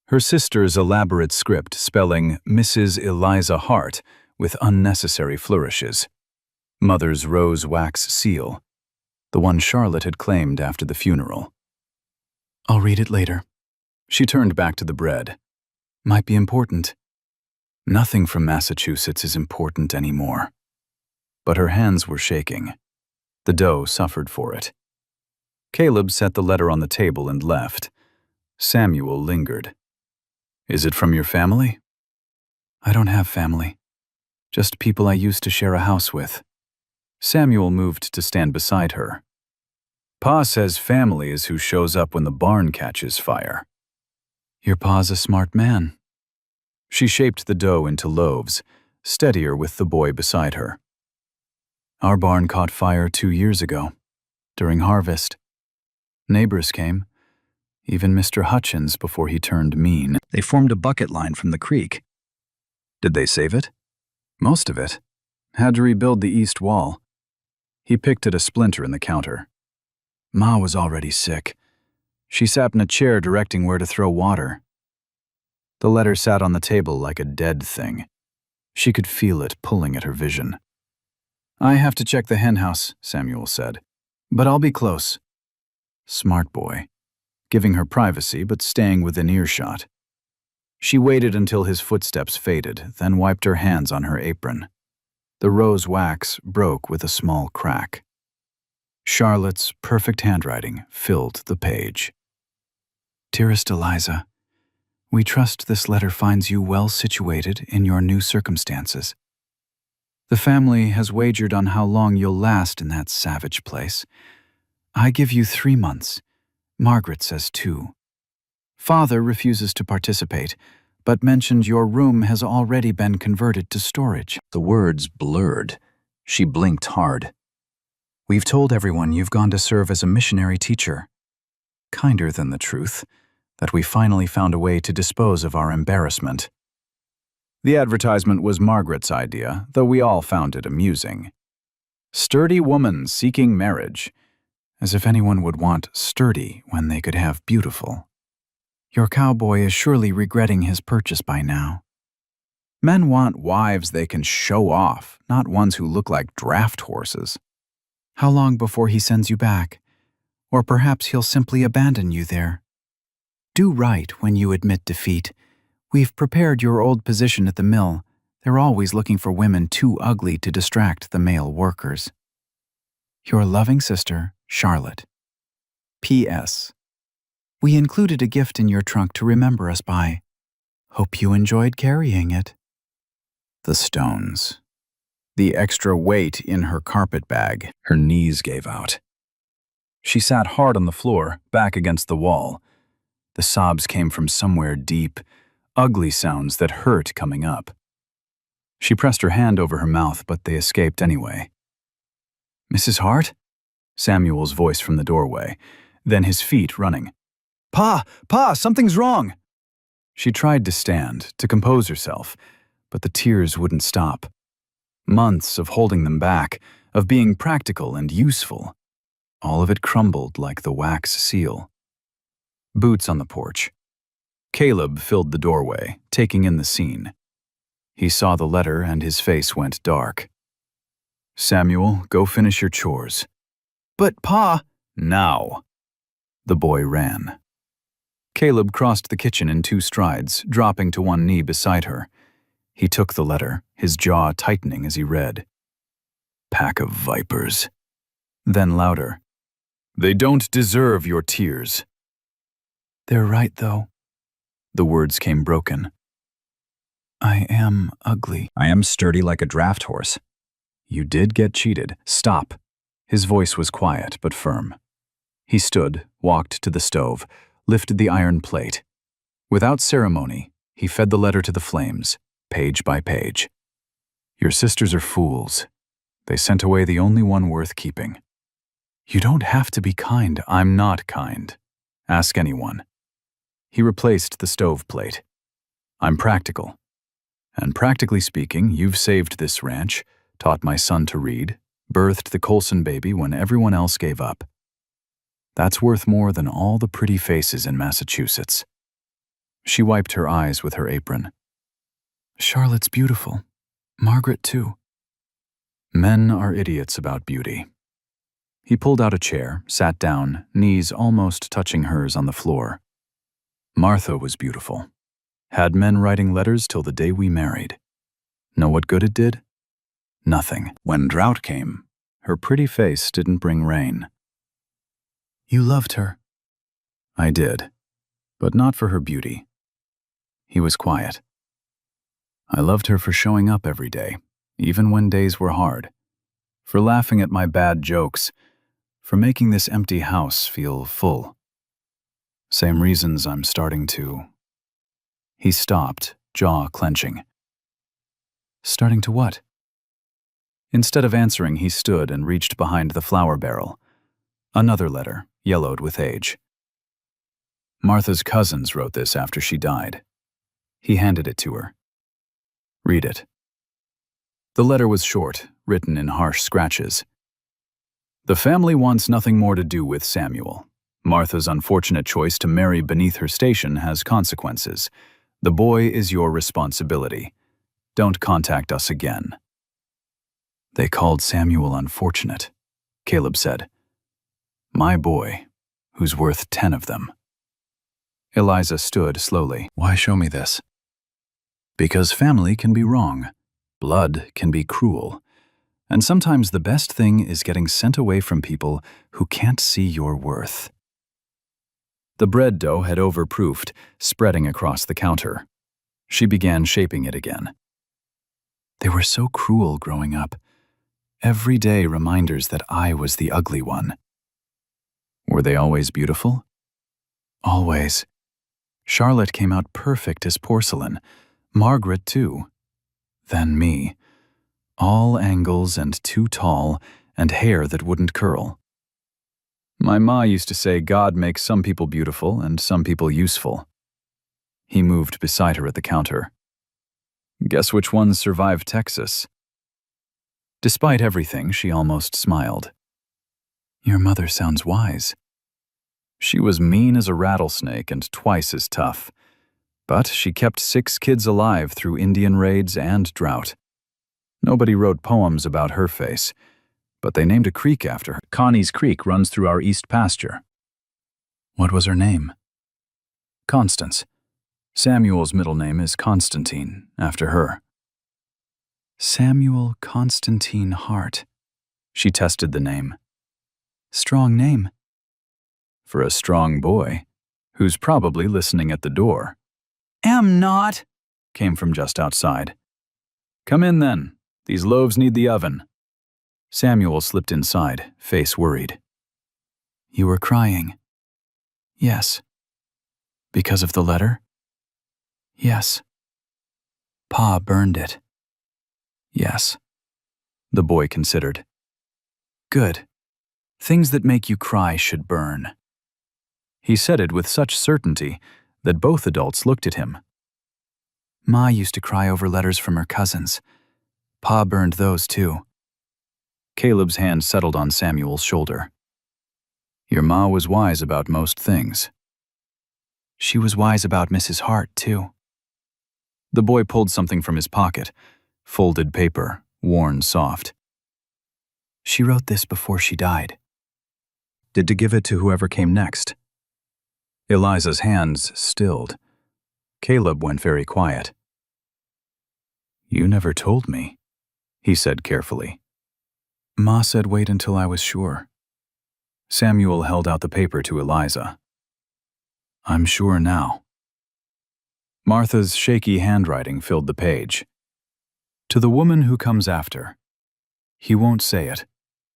Her sister's elaborate script spelling Mrs. Eliza Hart with unnecessary flourishes. Mother's rose wax seal, the one Charlotte had claimed after the funeral. "I'll read it later." She turned back to the bread. "Might be important." Nothing from Massachusetts is important anymore. But her hands were shaking. The dough suffered for it. Caleb set the letter on the table and left. Samuel lingered. "Is it from your family?" "I don't have family. Just people I used to share a house with." Samuel moved to stand beside her. "Pa says family is who shows up when the barn catches fire." Your pa's a smart man. She shaped the dough into loaves, steadier with the boy beside her. Our barn caught fire 2 years ago, during harvest. Neighbors came, even Mr. Hutchins before he turned mean. They formed a bucket line from the creek. Did they save it? Most of it. Had to rebuild the east wall. He picked at a splinter in the counter. Ma was already sick. She sat in a chair directing where to throw water. The letter sat on the table like a dead thing. She could feel it pulling at her vision. I have to check the henhouse, Samuel said. But I'll be close. Smart boy. Giving her privacy, but staying within earshot. She waited until his footsteps faded, then wiped her hands on her apron. The rose wax broke with a small crack. Charlotte's perfect handwriting filled the page. Dearest Eliza, we trust this letter finds you well situated in your new circumstances. The family has wagered on how long you'll last in that savage place. I give you 3 months. Margaret says 2. Father refuses to participate, but mentioned your room has already been converted to storage. The words blurred. She blinked hard. We've told everyone you've gone to serve as a missionary teacher. Kinder than the truth, that we finally found a way to dispose of our embarrassment. The advertisement was Margaret's idea, though we all found it amusing. Sturdy woman seeking marriage. As if anyone would want sturdy when they could have beautiful. Your cowboy is surely regretting his purchase by now. Men want wives they can show off, not ones who look like draft horses. How long before he sends you back? Or perhaps he'll simply abandon you there. Do right when you admit defeat. We've prepared your old position at the mill. They're always looking for women too ugly to distract the male workers. Your loving sister, Charlotte. P.S. We included a gift in your trunk to remember us by. Hope you enjoyed carrying it. The stones. The extra weight in her carpet bag. Her knees gave out. She sat hard on the floor, back against the wall. The sobs came from somewhere deep, ugly sounds that hurt coming up. She pressed her hand over her mouth, but they escaped anyway. Mrs. Hart? Samuel's voice from the doorway, then his feet running. Pa! Something's wrong! She tried to stand, to compose herself, but the tears wouldn't stop. Months of holding them back, of being practical and useful. All of it crumbled like the wax seal. Boots on the porch. Caleb filled the doorway, taking in the scene. He saw the letter and his face went dark. Samuel, go finish your chores. But Pa! Now! The boy ran. Caleb crossed the kitchen in 2 strides, dropping to one knee beside her. He took the letter, his jaw tightening as he read. Pack of vipers. Then louder. They don't deserve your tears. They're right, though. The words came broken. I am ugly. I am sturdy like a draft horse. You did get cheated. Stop. His voice was quiet but firm. He stood, walked to the stove, lifted the iron plate. Without ceremony, he fed the letter to the flames, page by page. Your sisters are fools. They sent away the only one worth keeping. You don't have to be kind. I'm not kind. Ask anyone. He replaced the stove plate. I'm practical. And practically speaking, you've saved this ranch, taught my son to read, birthed the Colson baby when everyone else gave up. That's worth more than all the pretty faces in Massachusetts. She wiped her eyes with her apron. Charlotte's beautiful. Margaret, too. Men are idiots about beauty. He pulled out a chair, sat down, knees almost touching hers on the floor. Martha was beautiful. Had men writing letters till the day we married. Know what good it did? Nothing. When drought came, her pretty face didn't bring rain. You loved her. I did, but not for her beauty. He was quiet. I loved her for showing up every day, even when days were hard, for laughing at my bad jokes, for making this empty house feel full. Same reasons I'm starting to He stopped, jaw clenching. Starting to what? Instead of answering, he stood and reached behind the flour barrel. Another letter, yellowed with age. Martha's cousins wrote this after she died. He handed it to her. Read it. The letter was short, written in harsh scratches. The family wants nothing more to do with Samuel. Martha's unfortunate choice to marry beneath her station has consequences. The boy is your responsibility. Don't contact us again. They called Samuel unfortunate, Caleb said. My boy, who's worth 10 of them. Eliza stood slowly. Why show me this? Because family can be wrong. Blood can be cruel. And sometimes the best thing is getting sent away from people who can't see your worth. The bread dough had overproofed, spreading across the counter. She began shaping it again. They were so cruel growing up. Every day reminders that I was the ugly one. Were they always beautiful? Always. Charlotte came out perfect as porcelain. Margaret, too. Then me. All angles and too tall, and hair that wouldn't curl. My ma used to say God makes some people beautiful and some people useful. He moved beside her at the counter. Guess which ones survived Texas? Despite everything, she almost smiled. Your mother sounds wise. She was mean as a rattlesnake and twice as tough. But she kept 6 kids alive through Indian raids and drought. Nobody wrote poems about her face, but they named a creek after her. Connie's Creek runs through our east pasture. What was her name? Constance. Samuel's middle name is Constantine, after her. Samuel Constantine Hart. She tested the name. Strong name. For a strong boy, who's probably listening at the door. Am not, Came from just outside. Come in then. These loaves need the oven. Samuel slipped inside, face worried. You were crying. Yes. Because of the letter? Yes. Pa burned it. Yes. The boy considered. Good. Things that make you cry should burn. He said it with such certainty that both adults looked at him. Ma used to cry over letters from her cousins. Pa burned those too. Caleb's hand settled on Samuel's shoulder. Your ma was wise about most things. She was wise about Mrs. Hart, too. The boy pulled something from his pocket, folded paper, worn soft. She wrote this before she died. Did to give it to whoever came next. Eliza's hands stilled. Caleb went very quiet. You never told me, he said carefully. Ma said wait until I was sure. Samuel held out the paper to Eliza. I'm sure now. Martha's shaky handwriting filled the page. To the woman who comes after. He won't say it,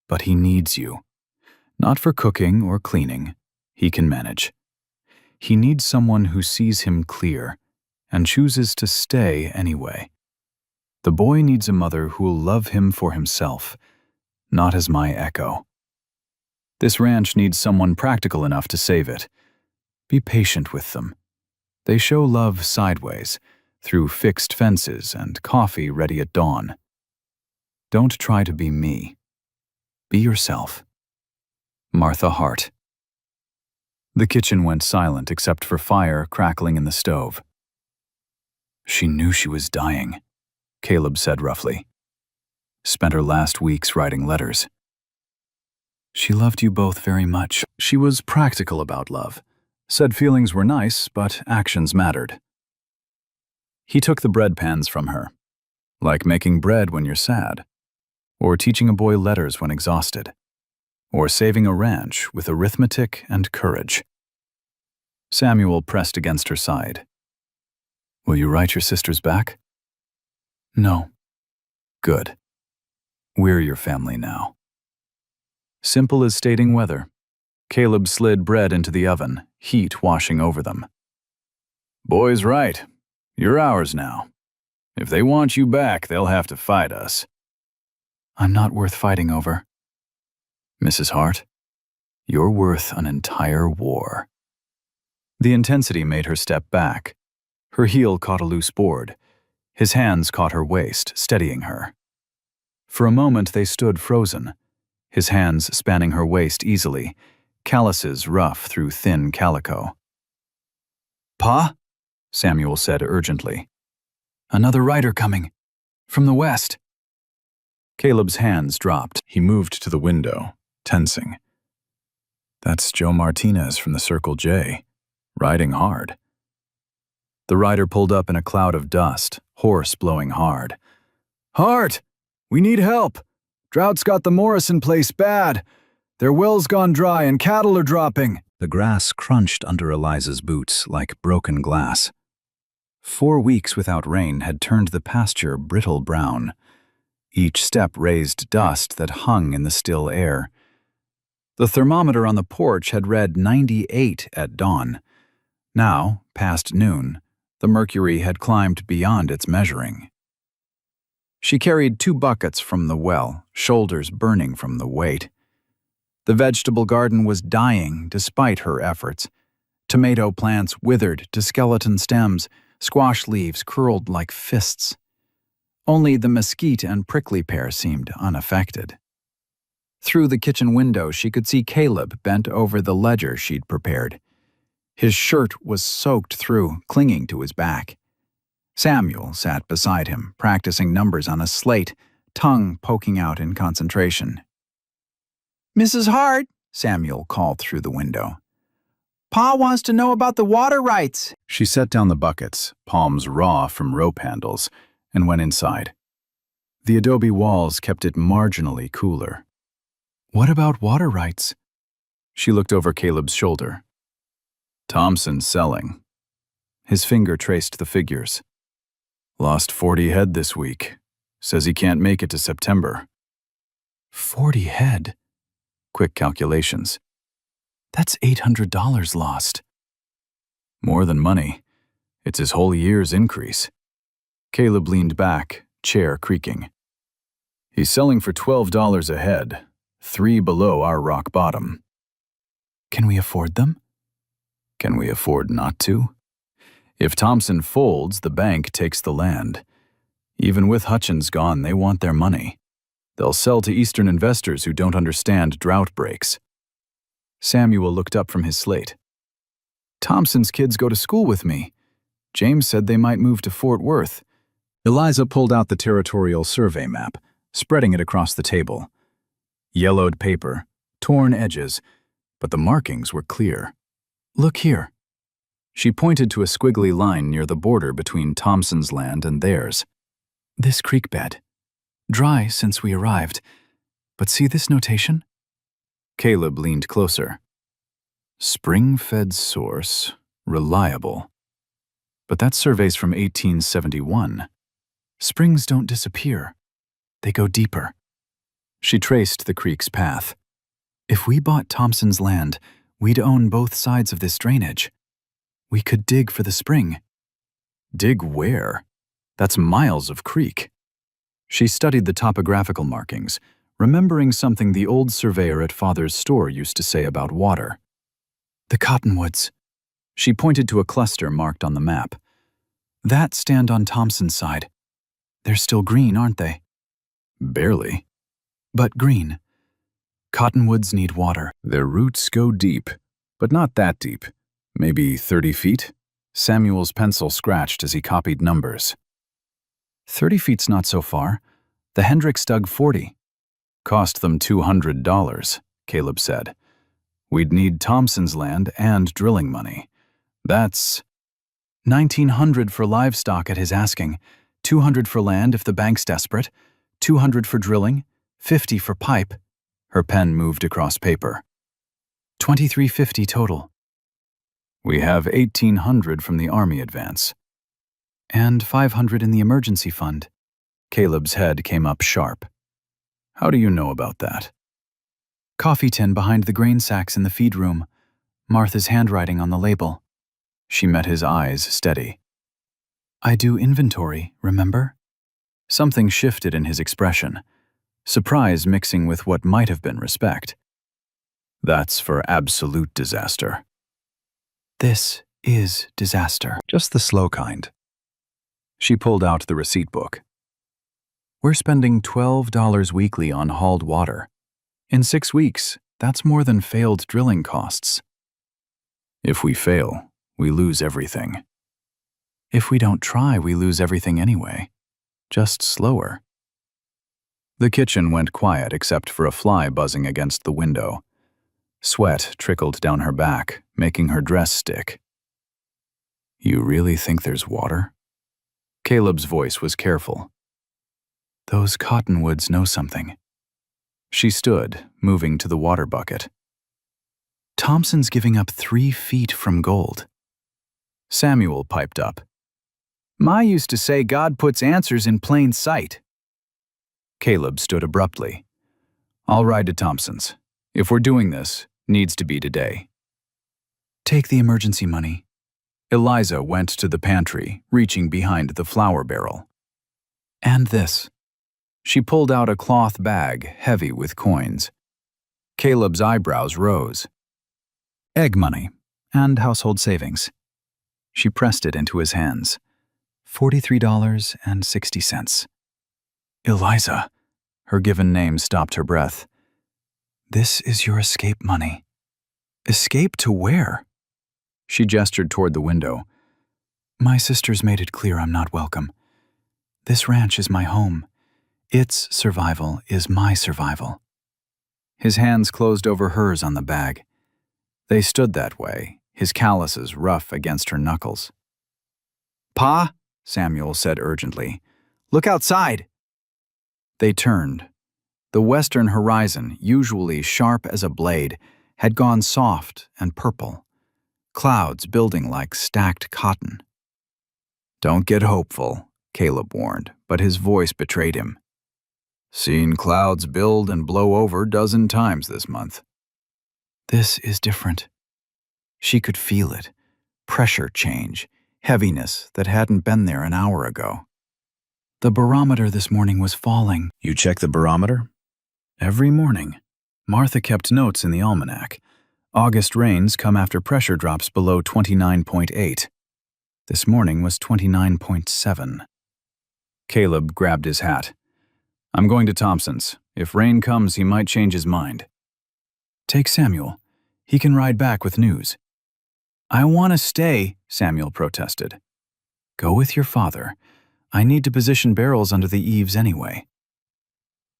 but he needs you. Not for cooking or cleaning. He can manage. He needs someone who sees him clear and chooses to stay anyway. The boy needs a mother who'll love him for himself, not as my echo. This ranch needs someone practical enough to save it. Be patient with them. They show love sideways, through fixed fences and coffee ready at dawn. Don't try to be me. Be yourself. Martha Hart. The kitchen went silent except for fire crackling in the stove. She knew she was dying, Caleb said roughly. Spent her last weeks writing letters. She loved you both very much. She was practical about love. Said feelings were nice, but actions mattered. He took the bread pans from her. Like making bread when you're sad. Or teaching a boy letters when exhausted. Or saving a ranch with arithmetic and courage. Samuel pressed against her side. Will you write your sisters back? No. Good. We're your family now. Simple as stating weather. Caleb slid bread into the oven, heat washing over them. Boy's right. You're ours now. If they want you back, they'll have to fight us. I'm not worth fighting over. Mrs. Hart, you're worth an entire war. The intensity made her step back. Her heel caught a loose board. His hands caught her waist, steadying her. For a moment they stood frozen, his hands spanning her waist easily, calluses rough through thin calico. Pa? Samuel said urgently. Another rider coming. From the west. Caleb's hands dropped. He moved to the window, tensing. That's Joe Martinez from the Circle J, riding hard. The rider pulled up in a cloud of dust, horse blowing hard. Hart! We need help! Drought's got the Morrison place bad. Their well's gone dry and cattle are dropping. The grass crunched under Eliza's boots like broken glass. 4 weeks without rain had turned the pasture brittle brown. Each step raised dust that hung in the still air. The thermometer on the porch had read 98 at dawn. Now, past noon, the mercury had climbed beyond its measuring. She carried 2 buckets from the well, shoulders burning from the weight. The vegetable garden was dying despite her efforts. Tomato plants withered to skeleton stems, squash leaves curled like fists. Only the mesquite and prickly pear seemed unaffected. Through the kitchen window, she could see Caleb bent over the ledger she'd prepared. His shirt was soaked through, clinging to his back. Samuel sat beside him, practicing numbers on a slate, tongue poking out in concentration. Mrs. Hart, Samuel called through the window. Pa wants to know about the water rights. She set down the buckets, palms raw from rope handles, and went inside. The adobe walls kept it marginally cooler. What about water rights? She looked over Caleb's shoulder. Thompson's selling. His finger traced the figures. Lost 40 head this week. Says he can't make it to September. 40 head? Quick calculations. That's $800 lost. More than money. It's his whole year's increase. Caleb leaned back, chair creaking. He's selling for $12 a head, 3 below our rock bottom. Can we afford them? Can we afford not to? If Thompson folds, the bank takes the land. Even with Hutchins gone, they want their money. They'll sell to Eastern investors who don't understand drought breaks. Samuel looked up from his slate. Thompson's kids go to school with me. James said they might move to Fort Worth. Eliza pulled out the territorial survey map, spreading it across the table. Yellowed paper, torn edges, but the markings were clear. Look here. She pointed to a squiggly line near the border between Thompson's land and theirs. This creek bed. Dry since we arrived. But see this notation? Caleb leaned closer. Spring-fed source, reliable. But that survey's from 1871. Springs don't disappear. They go deeper. She traced the creek's path. If we bought Thompson's land, we'd own both sides of this drainage. We could dig for the spring. Dig where? That's miles of creek. She studied the topographical markings, remembering something the old surveyor at Father's store used to say about water. The cottonwoods. She pointed to a cluster marked on the map. That stand on Thompson's side. They're still green, aren't they? Barely. But green. Cottonwoods need water. Their roots go deep, but not that deep. Maybe 30 feet? Samuel's pencil scratched as he copied numbers. 30 feet's not so far. The Hendricks dug 40. Cost them $200, Caleb said. We'd need Thompson's land and drilling money. That's $1,900 for livestock at his asking, $200 for land if the bank's desperate, $200 for drilling, $50 for pipe. Her pen moved across paper. $2,350 total. We have $1,800 from the Army advance. And $500 in the emergency fund. Caleb's head came up sharp. How do you know about that? Coffee tin behind the grain sacks in the feed room. Martha's handwriting on the label. She met his eyes steady. I do inventory, remember? Something shifted in his expression, surprise mixing with what might have been respect. That's for absolute disaster. This is disaster. Just the slow kind. She pulled out the receipt book. We're spending $12 weekly on hauled water. In 6 weeks, that's more than failed drilling costs. If we fail, we lose everything. If we don't try, we lose everything anyway. Just slower. The kitchen went quiet except for a fly buzzing against the window. Sweat trickled down her back, making her dress stick. You really think there's water? Caleb's voice was careful. Those cottonwoods know something. She stood, moving to the water bucket. Thompson's giving up 3 feet from gold. Samuel piped up. Ma used to say God puts answers in plain sight. Caleb stood abruptly. I'll ride to Thompson's. If we're doing this, needs to be today. Take the emergency money. Eliza went to the pantry, reaching behind the flour barrel. And this. She pulled out a cloth bag heavy with coins. Caleb's eyebrows rose. Egg money and household savings. She pressed it into his hands. $43.60. Eliza. Her given name stopped her breath. This is your escape money. Escape to where? She gestured toward the window. My sisters made it clear I'm not welcome. This ranch is my home. Its survival is my survival. His hands closed over hers on the bag. They stood that way, his calluses rough against her knuckles. Pa, Samuel said urgently, look outside. They turned. The western horizon, usually sharp as a blade, had gone soft and purple, clouds building like stacked cotton. Don't get hopeful, Caleb warned, but his voice betrayed him. Seen clouds build and blow over 12 times this month. This is different. She could feel it. Pressure change, heaviness that hadn't been there an hour ago. The barometer this morning was falling. You check the barometer? Every morning. Martha kept notes in the almanac. August rains come after pressure drops below 29.8. This morning was 29.7. Caleb grabbed his hat. I'm going to Thompson's. If rain comes, he might change his mind. Take Samuel. He can ride back with news. I want to stay, Samuel protested. Go with your father. I need to position barrels under the eaves anyway.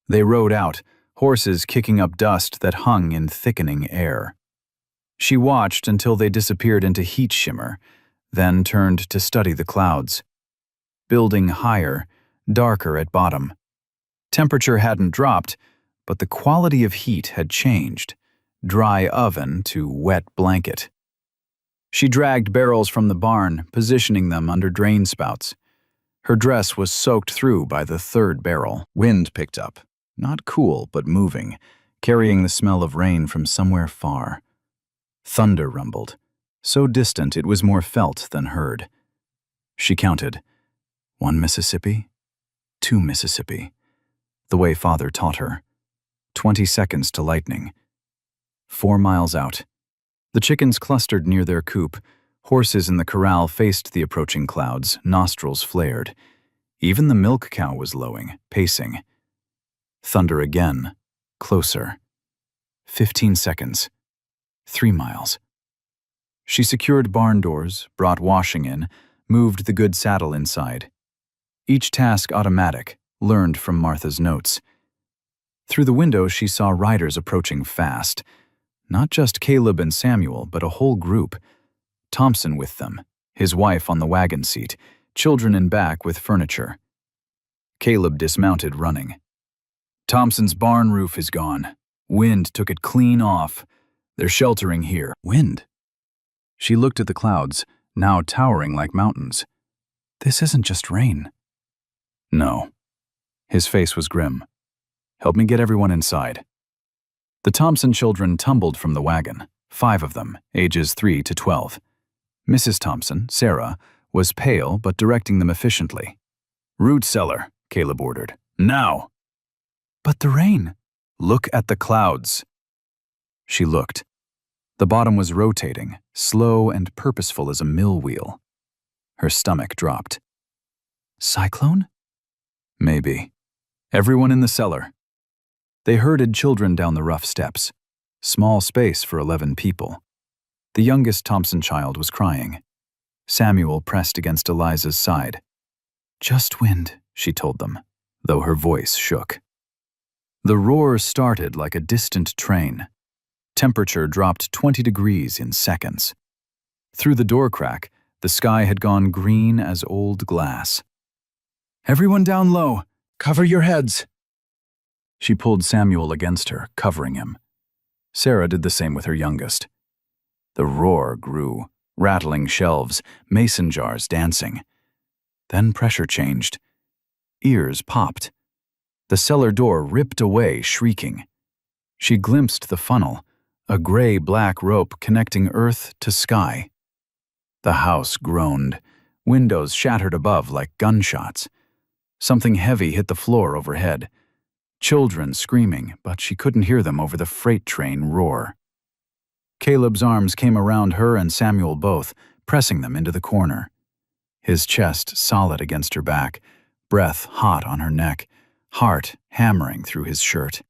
They rode out, horses kicking up dust that hung in thickening air. She watched until they disappeared into heat shimmer, then turned to study the clouds. Building higher, darker at bottom. Temperature hadn't dropped, but the quality of heat had changed, dry oven to wet blanket. She dragged barrels from the barn, positioning them under drain spouts. Her dress was soaked through by the 3rd barrel. Wind picked up, not cool but moving, carrying the smell of rain from somewhere far. Thunder rumbled, so distant it was more felt than heard. She counted. 1 Mississippi, 2 Mississippi. The way Father taught her. 20 seconds to lightning. 4 miles out. The chickens clustered near their coop. Horses in the corral faced the approaching clouds, nostrils flared. Even the milk cow was lowing, pacing. Thunder again. Closer. 15 seconds. 3 miles. She secured barn doors, brought washing in, moved the good saddle inside. Each task automatic, learned from Martha's notes. Through the window she saw riders approaching fast. Not just Caleb and Samuel, but a whole group. Thompson with them, his wife on the wagon seat, children in back with furniture. Caleb dismounted, running. Thompson's barn roof is gone. Wind took it clean off. They're sheltering here. Wind? She looked at the clouds, now towering like mountains. This isn't just rain. No. His face was grim. Help me get everyone inside. The Thompson children tumbled from the wagon, 5 of them, ages 3 to 12. Mrs. Thompson, Sarah, was pale but directing them efficiently. "Root cellar," Caleb ordered. "Now!" But the rain. "Look at the clouds." She looked. The bottom was rotating, slow and purposeful as a mill wheel. Her stomach dropped. Cyclone? Maybe. Everyone in the cellar. They herded children down the rough steps. Small space for 11 people. The youngest Thompson child was crying. Samuel pressed against Eliza's side. "Just wind," she told them, though her voice shook. The roar started like a distant train. Temperature dropped 20 degrees in seconds. Through the door crack, the sky had gone green as old glass. "Everyone down low! Cover your heads!" She pulled Samuel against her, covering him. Sarah did the same with her youngest. The roar grew, rattling shelves, mason jars dancing. Then pressure changed. Ears popped. The cellar door ripped away, shrieking. She glimpsed the funnel, a gray-black rope connecting earth to sky. The house groaned. Windows shattered above like gunshots. Something heavy hit the floor overhead. Children screaming, but she couldn't hear them over the freight train roar. Caleb's arms came around her and Samuel both, pressing them into the corner. His chest solid against her back, breath hot on her neck, heart hammering through his shirt.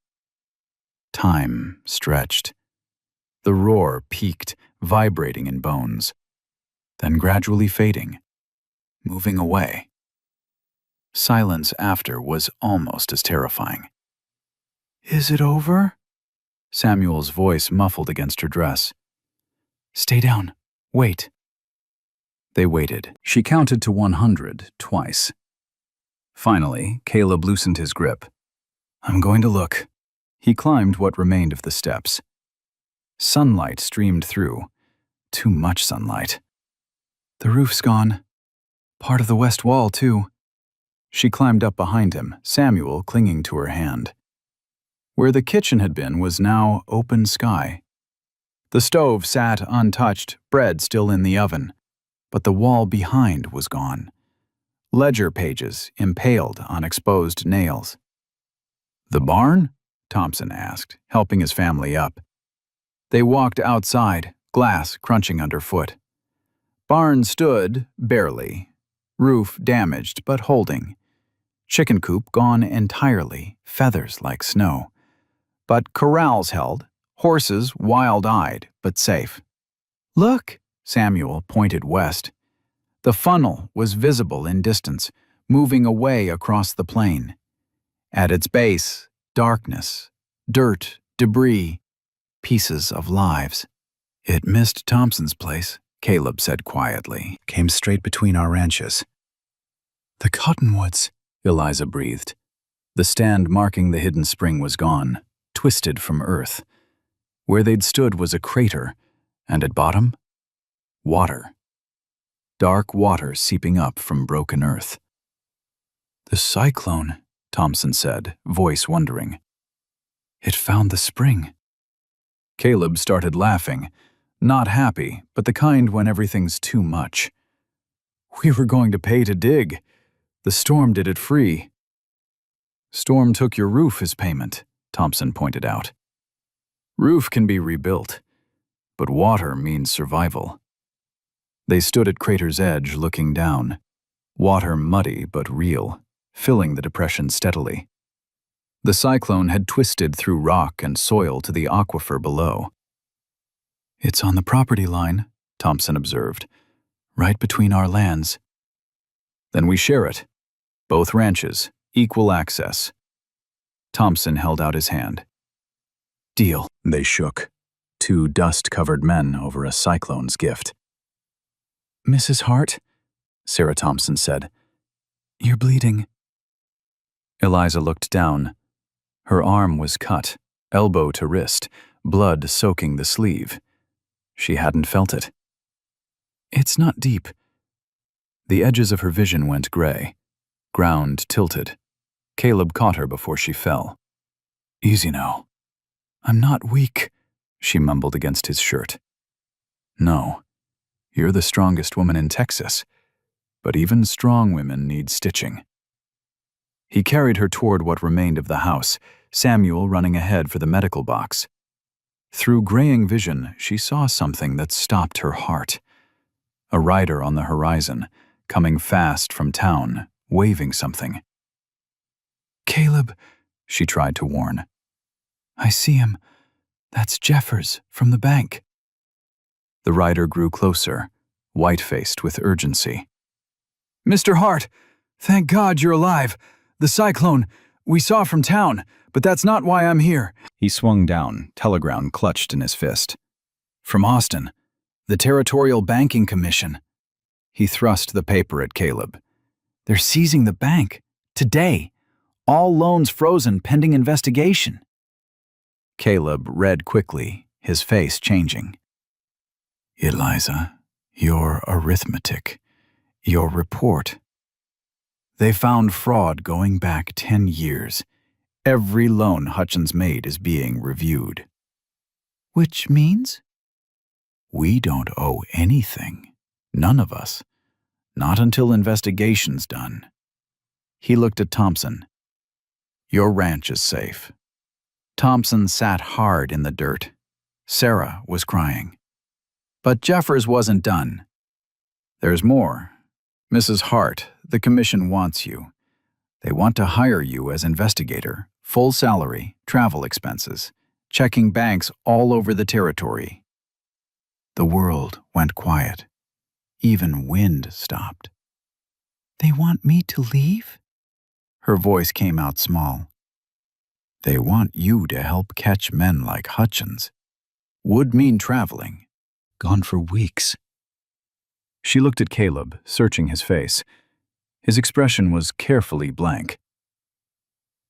Time stretched. The roar peaked, vibrating in bones, then gradually fading, moving away. Silence after was almost as terrifying. "Is it over?" Samuel's voice muffled against her dress. "Stay down. Wait." They waited. She counted to 100 twice. Finally, Caleb loosened his grip. "I'm going to look." He climbed what remained of the steps. Sunlight streamed through. Too much sunlight. "The roof's gone. Part of the west wall, too." She climbed up behind him, Samuel clinging to her hand. Where the kitchen had been was now open sky. The stove sat untouched, bread still in the oven, but the wall behind was gone. Ledger pages impaled on exposed nails. "The barn?" Thompson asked, helping his family up. They walked outside, glass crunching underfoot. Barn stood, barely. Roof damaged but holding. Chicken coop gone entirely, feathers like snow. But corrals held, horses wild-eyed but safe. "Look!" Samuel pointed west. The funnel was visible in distance, moving away across the plain. At its base, darkness, dirt, debris, pieces of lives. "It missed Thompson's place," Caleb said quietly. Came straight between our ranches. "The cottonwoods," Eliza breathed. The stand marking the hidden spring was gone, twisted from earth. Where they'd stood was a crater, and at bottom, water. Dark water seeping up from broken earth. "The cyclone," Thompson said, voice wondering. "It found the spring." Caleb started laughing, not happy, but the kind when everything's too much. "We were going to pay to dig. The storm did it free." "Storm took your roof as payment," Thompson pointed out. "Roof can be rebuilt, but water means survival." They stood at crater's edge looking down. Water muddy but real, filling the depression steadily. The cyclone had twisted through rock and soil to the aquifer below. "It's on the property line," Thompson observed, "right between our lands." "Then we share it. Both ranches, equal access." Thompson held out his hand. "Deal." They shook. Two dust-covered men over a cyclone's gift. "Mrs. Hart," Sarah Thompson said, "you're bleeding." Eliza looked down. Her arm was cut, elbow to wrist, blood soaking the sleeve. She hadn't felt it. "It's not deep." The edges of her vision went gray. Ground tilted. Caleb caught her before she fell. "Easy now." "I'm not weak," she mumbled against his shirt. "No. You're the strongest woman in Texas. but even strong women need stitching. He carried her toward what remained of the house, Samuel running ahead for the medical box. Through graying vision, she saw something that stopped her heart. A rider on the horizon, coming fast from town, waving something. Caleb, she tried to warn. I see him. That's Jeffers from the bank. The rider grew closer, white-faced with urgency. Mr. Hart, thank God you're alive. The cyclone, we saw from town, but that's not why I'm here. He swung down, telegram clutched in his fist. From Austin, the Territorial Banking Commission. He thrust the paper at Caleb. They're seizing the bank. Today. All loans frozen pending investigation. Caleb read quickly, his face changing. Eliza, your arithmetic, your report. They found fraud going back 10 years. Every loan Hutchins made is being reviewed. Which means? We don't owe anything. None of us. Not until investigation's done. He looked at Thompson. Your ranch is safe. Thompson sat hard in the dirt. Sarah was crying. But Jeffers wasn't done. There's more. Mrs. Hart, the commission wants you. They want to hire you as investigator, full salary, travel expenses, checking banks all over the territory. The world went quiet. Even wind stopped. They want me to leave? Her voice came out small. They want you to help catch men like Hutchins. Would mean traveling. Gone for weeks. She looked at Caleb, searching his face. His expression was carefully blank.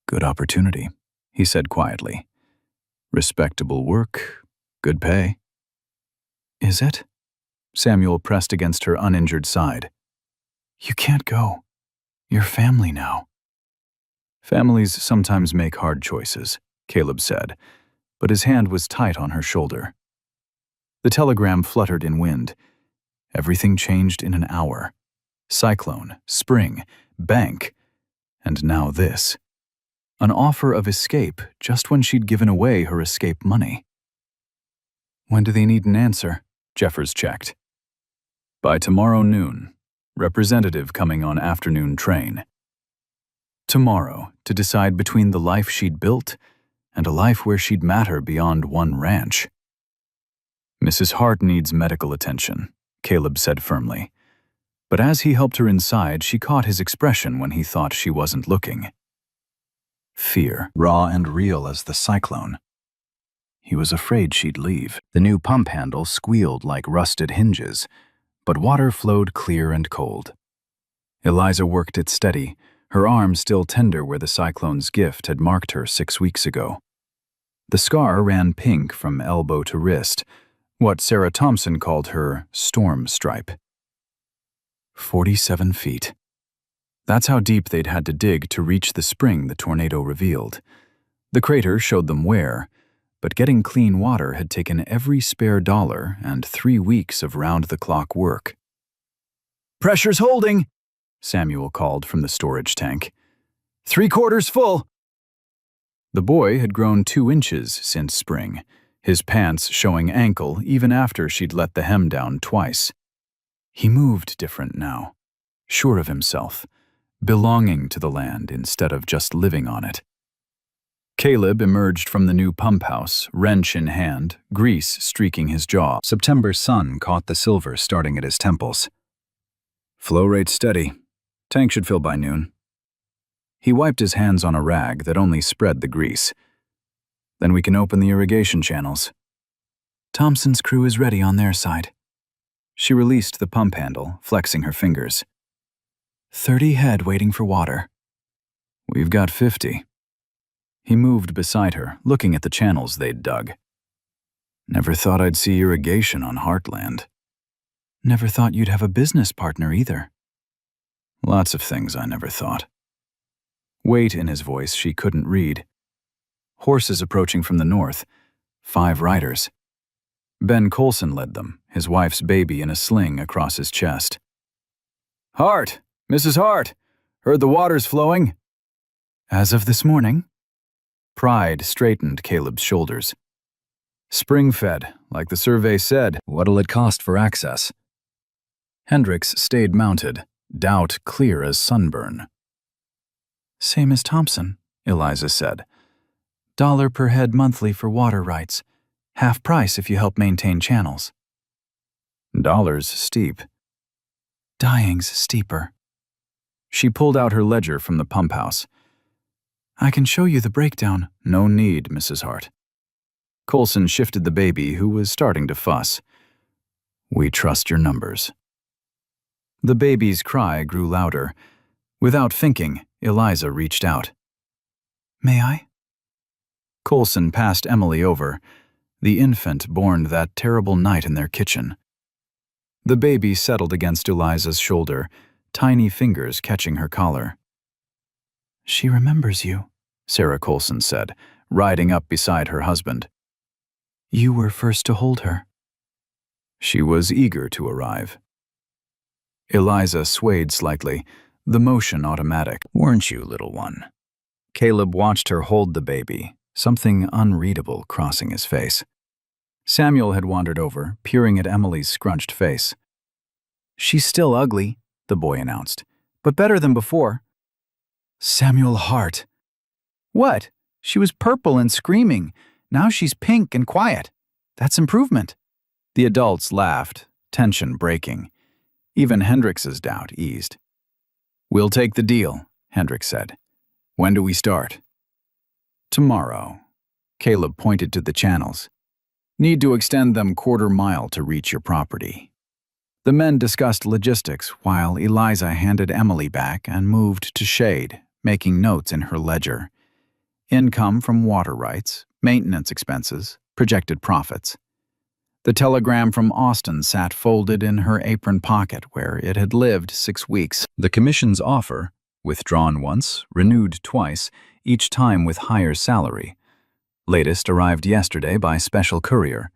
Good opportunity, he said quietly. Respectable work, good pay. Is it? Samuel pressed against her uninjured side. You can't go. You're family now. Families sometimes make hard choices, Caleb said, but his hand was tight on her shoulder. The telegram fluttered in wind. Everything changed in an hour. Cyclone, spring, bank, and now this. An offer of escape just when she'd given away her escape money. When do they need an answer? Jeffers checked. By tomorrow noon. Representative coming on afternoon train. Tomorrow to decide between the life she'd built and a life where she'd matter beyond one ranch. Mrs. Hart needs medical attention, Caleb said firmly. But as he helped her inside, she caught his expression when he thought she wasn't looking. Fear. Raw and real as the cyclone. He was afraid she'd leave. The new pump handle squealed like rusted hinges, but water flowed clear and cold. Eliza worked it steady, her arm still tender where the cyclone's gift had marked her 6 weeks ago. The scar ran pink from elbow to wrist, what Sarah Thompson called her storm stripe. 47 feet. That's how deep they'd had to dig to reach the spring the tornado revealed. The crater showed them where, but getting clean water had taken every spare dollar and 3 weeks of round-the-clock work. Pressure's holding, Samuel called from the storage tank. 3/4 full. The boy had grown 2 inches since spring, his pants showing ankle even after she'd let the hem down twice. He moved different now, sure of himself, belonging to the land instead of just living on it. Caleb emerged from the new pump house, wrench in hand, grease streaking his jaw. September sun caught the silver starting at his temples. Flow rate steady. Tank should fill by noon. He wiped his hands on a rag that only spread the grease. Then we can open the irrigation channels. Thompson's crew is ready on their side. She released the pump handle, flexing her fingers. 30 head waiting for water. We've got 50. He moved beside her, looking at the channels they'd dug. Never thought I'd see irrigation on Heartland. Never thought you'd have a business partner either. Lots of things I never thought. Weight in his voice she couldn't read. Horses approaching from the north. 5 riders. Ben Colson led them, his wife's baby in a sling across his chest. Hart! Mrs. Hart! Heard the water's flowing? As of this morning? Pride straightened Caleb's shoulders. Spring-fed, like the survey said. What'll it cost for access? Hendricks stayed mounted, doubt clear as sunburn. Same as Thompson, Eliza said. $1 per head monthly for water rights. Half price if you help maintain channels. $1's steep. Dying's steeper. She pulled out her ledger from the pump house. I can show you the breakdown. No need, Mrs. Hart. Coulson shifted the baby, who was starting to fuss. We trust your numbers. The baby's cry grew louder. Without thinking, Eliza reached out. May I? Coulson passed Emily over, the infant born that terrible night in their kitchen. The baby settled against Eliza's shoulder, tiny fingers catching her collar. She remembers you, Sarah Coulson said, riding up beside her husband. You were first to hold her. She was eager to arrive. Eliza swayed slightly, the motion automatic. Weren't you, little one? Caleb watched her hold the baby, something unreadable crossing his face. Samuel had wandered over, peering at Emily's scrunched face. She's still ugly, the boy announced, but better than before. Samuel Hart. What? She was purple and screaming. Now she's pink and quiet. That's improvement. The adults laughed, tension breaking. Even Hendricks's doubt eased. We'll take the deal, Hendricks said. When do we start? Tomorrow. Caleb pointed to the channels. Need to extend them 1/4 mile to reach your property. The men discussed logistics while Eliza handed Emily back and moved to shade, making notes in her ledger. Income from water rights, maintenance expenses, projected profits. The telegram from Austin sat folded in her apron pocket where it had lived 6 weeks. The commission's offer, withdrawn once, renewed twice, each time with higher salary. Latest arrived yesterday by special courier.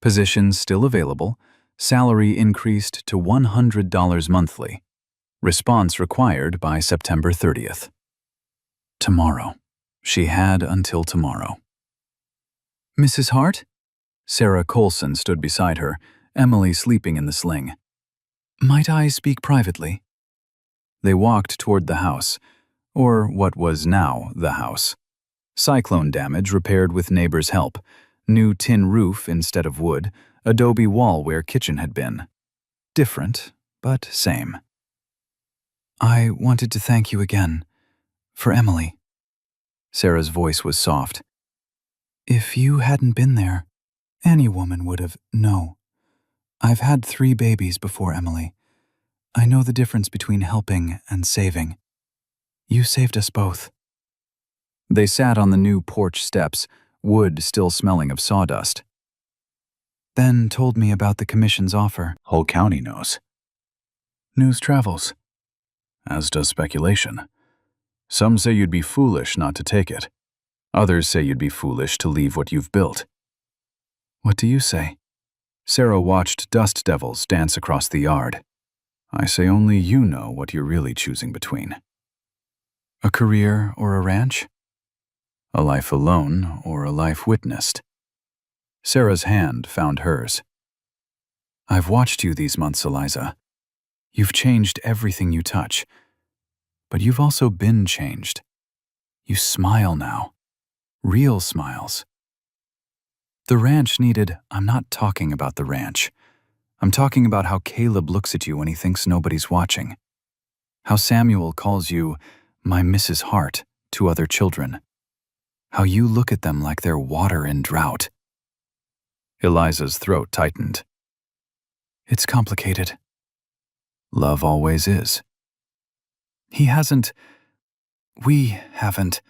Positions still available. Salary increased to $100 monthly. Response required by September 30th. Tomorrow. She had until tomorrow. Mrs. Hart? Sarah Coulson stood beside her, Emily sleeping in the sling. Might I speak privately? They walked toward the house, or what was now the house. Cyclone damage repaired with neighbors' help. New tin roof instead of wood, adobe wall where kitchen had been. Different, but same. I wanted to thank you again. For Emily. Sarah's voice was soft. If you hadn't been there, any woman would have. No. I've had 3 babies before Emily. I know the difference between helping and saving. You saved us both. They sat on the new porch steps, wood still smelling of sawdust. Then told me about the commission's offer. Whole county knows. News travels. As does speculation. Some say you'd be foolish not to take it. Others say you'd be foolish to leave what you've built. What do you say? Sarah watched dust devils dance across the yard. I say only you know what you're really choosing between. A career or a ranch? A life alone or a life witnessed. Sarah's hand found hers. I've watched you these months, Eliza. You've changed everything you touch. But you've also been changed. You smile now. Real smiles. The ranch needed. I'm not talking about the ranch. I'm talking about how Caleb looks at you when he thinks nobody's watching. How Samuel calls you my Mrs. Hart to other children. How you look at them like they're water in drought. Eliza's throat tightened. It's complicated. Love always is. We haven't.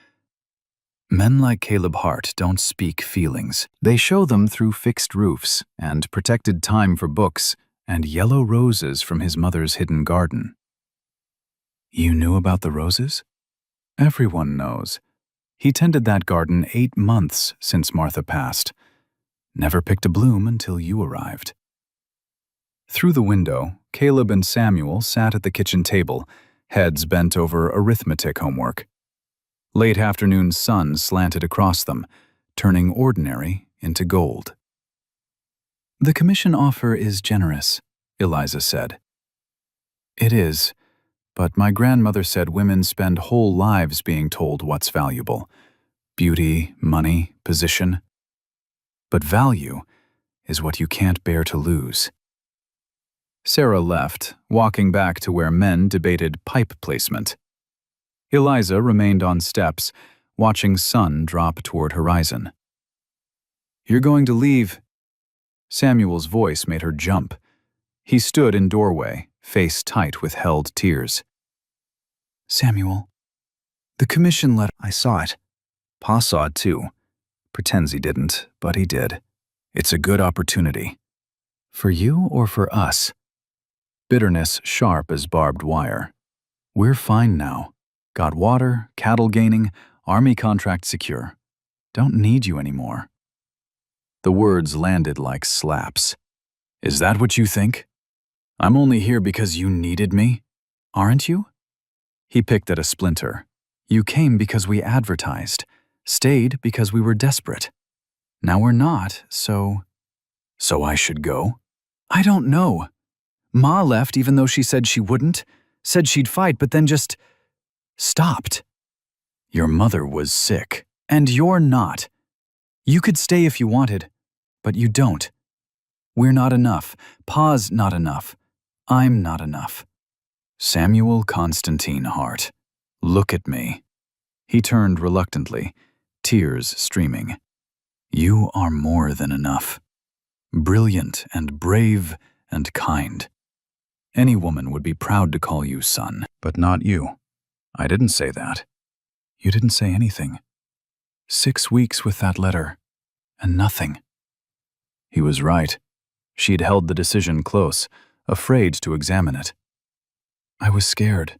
Men like Caleb Hart don't speak feelings. They show them through fixed roofs and protected time for books and yellow roses from his mother's hidden garden. You knew about the roses? Everyone knows. He tended that garden 8 months since Martha passed. Never picked a bloom until you arrived. Through the window, Caleb and Samuel sat at the kitchen table, heads bent over arithmetic homework. Late afternoon sun slanted across them, turning ordinary into gold. "The commission offer is generous," Eliza said. "It is, but my grandmother said women spend whole lives being told what's valuable. Beauty, money, position. But value is what you can't bear to lose." Sarah left, walking back to where men debated pipe placement. Eliza remained on steps, watching sun drop toward horizon. "You're going to leave." Samuel's voice made her jump. He stood in doorway, face tight with held tears. "Samuel, the commission letter—" I saw it. Pa saw it too. Pretends he didn't, but he did. It's a good opportunity. "For you or for us?" Bitterness sharp as barbed wire. "We're fine now. Got water, cattle gaining, army contract secure. Don't need you anymore." The words landed like slaps. "Is that what you think? I'm only here because you needed me, aren't you?" He picked at a splinter. "You came because we advertised, stayed because we were desperate. Now we're not, so I should go?" "I don't know. Ma left even though she said she wouldn't, said she'd fight, but then just stopped. Your mother was sick, and you're not. You could stay if you wanted, but you don't. We're not enough. Pa's not enough. I'm not enough. Samuel Constantine Hart, look at me." He turned reluctantly, tears streaming. "You are more than enough. Brilliant and brave and kind. Any woman would be proud to call you son, but not you." "I didn't say that." "You didn't say anything. 6 weeks with that letter, and nothing." He was right. She'd held the decision close, afraid to examine it. "I was scared."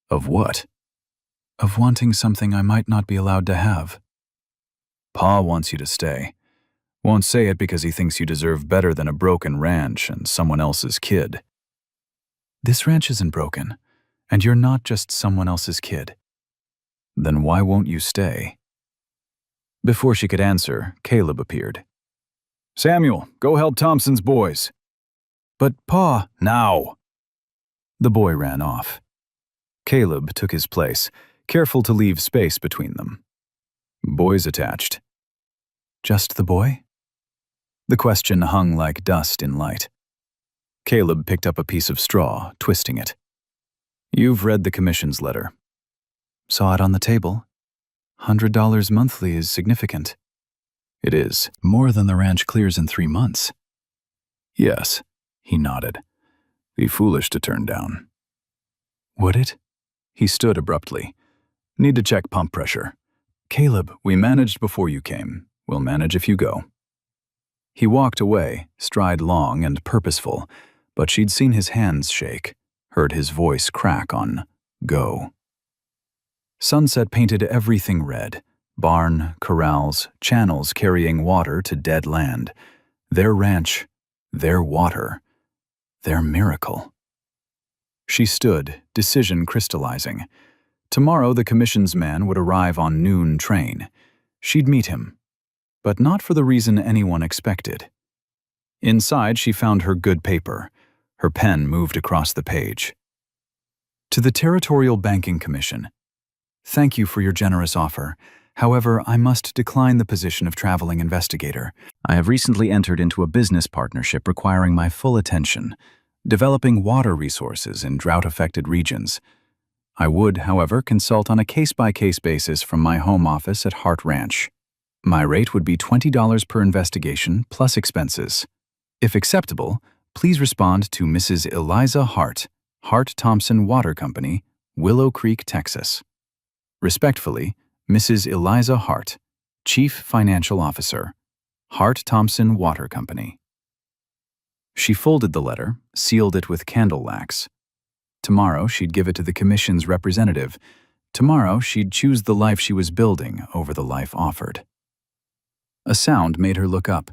"Of what?" "Of wanting something I might not be allowed to have." "Pa wants you to stay. Won't say it because he thinks you deserve better than a broken ranch and someone else's kid." "This ranch isn't broken, and you're not just someone else's kid." "Then why won't you stay?" Before she could answer, Caleb appeared. "Samuel, go help Thompson's boys." "But Pa—" "Now!" The boy ran off. Caleb took his place, careful to leave space between them. "Boys attached." "Just the boy?" The question hung like dust in light. Caleb picked up a piece of straw, twisting it. "You've read the commission's letter." "Saw it on the table. $100 monthly is significant." "It is. More than the ranch clears in 3 months." "Yes," he nodded. "Be foolish to turn down." "Would it?" He stood abruptly. "Need to check pump pressure." "Caleb, we managed before you came. We'll manage if you go." He walked away, stride long and purposeful, but she'd seen his hands shake, heard his voice crack on go. Sunset painted everything red. Barn, corrals, channels carrying water to dead land. Their ranch, their water, their miracle. She stood, decision crystallizing. Tomorrow the commission's man would arrive on noon train. She'd meet him, but not for the reason anyone expected. Inside she found her good paper. Her pen moved across the page. "To the Territorial Banking Commission. Thank you for your generous offer. However, I must decline the position of traveling investigator. I have recently entered into a business partnership requiring my full attention, developing water resources in drought-affected regions. I would, however, consult on a case-by-case basis from my home office at Hart Ranch. My rate would be $20 per investigation plus expenses. If acceptable, please respond to Mrs. Eliza Hart, Hart Thompson Water Company, Willow Creek, Texas. Respectfully, Mrs. Eliza Hart, Chief Financial Officer, Hart Thompson Water Company." She folded the letter, sealed it with candle wax. Tomorrow she'd give it to the commission's representative. Tomorrow she'd choose the life she was building over the life offered. A sound made her look up.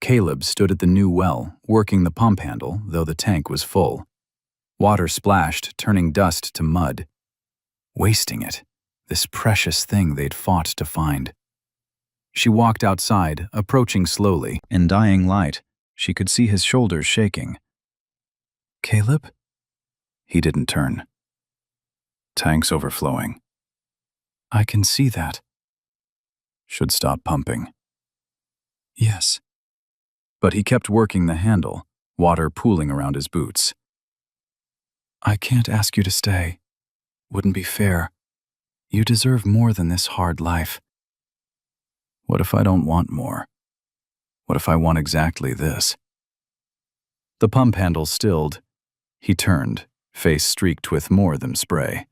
Caleb stood at the new well, working the pump handle, though the tank was full. Water splashed, turning dust to mud. Wasting it, this precious thing they'd fought to find. She walked outside, approaching slowly. In dying light, she could see his shoulders shaking. Caleb? He didn't turn. Tank's overflowing. I can see that. Should stop pumping. Yes. But he kept working the handle, water pooling around his boots. I can't ask you to stay. Wouldn't be fair. You deserve more than this hard life. What if I don't want more? What if I want exactly this? The pump handle stilled. He turned, face streaked with more than spray.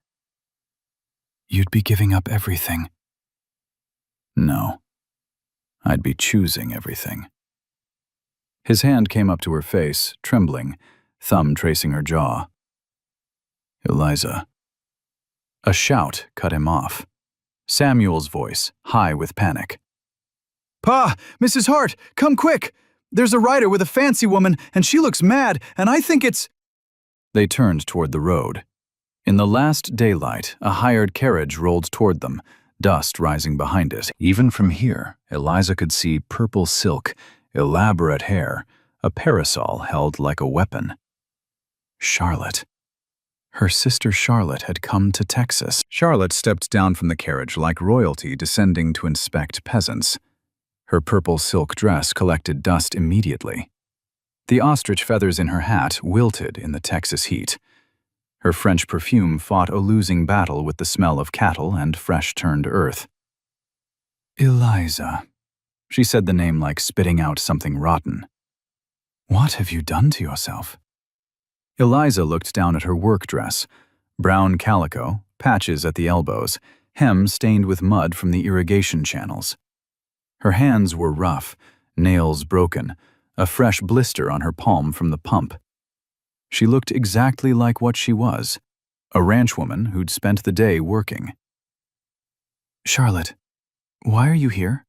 You'd be giving up everything. No. I'd be choosing everything. His hand came up to her face, trembling, thumb tracing her jaw. Eliza. A shout cut him off. Samuel's voice, high with panic. Pa! Mrs. Hart! Come quick! There's a rider with a fancy woman, and she looks mad, and I think it's— They turned toward the road. In the last daylight, a hired carriage rolled toward them, dust rising behind it. Even from here, Eliza could see purple silk, elaborate hair, a parasol held like a weapon. Charlotte. Her sister Charlotte had come to Texas. Charlotte stepped down from the carriage like royalty descending to inspect peasants. Her purple silk dress collected dust immediately. The ostrich feathers in her hat wilted in the Texas heat. Her French perfume fought a losing battle with the smell of cattle and fresh-turned earth. Eliza. She said the name like spitting out something rotten. What have you done to yourself? Eliza looked down at her work dress, brown calico, patches at the elbows, hem stained with mud from the irrigation channels. Her hands were rough, nails broken, a fresh blister on her palm from the pump. She looked exactly like what she was, a ranchwoman who'd spent the day working. Charlotte, why are you here?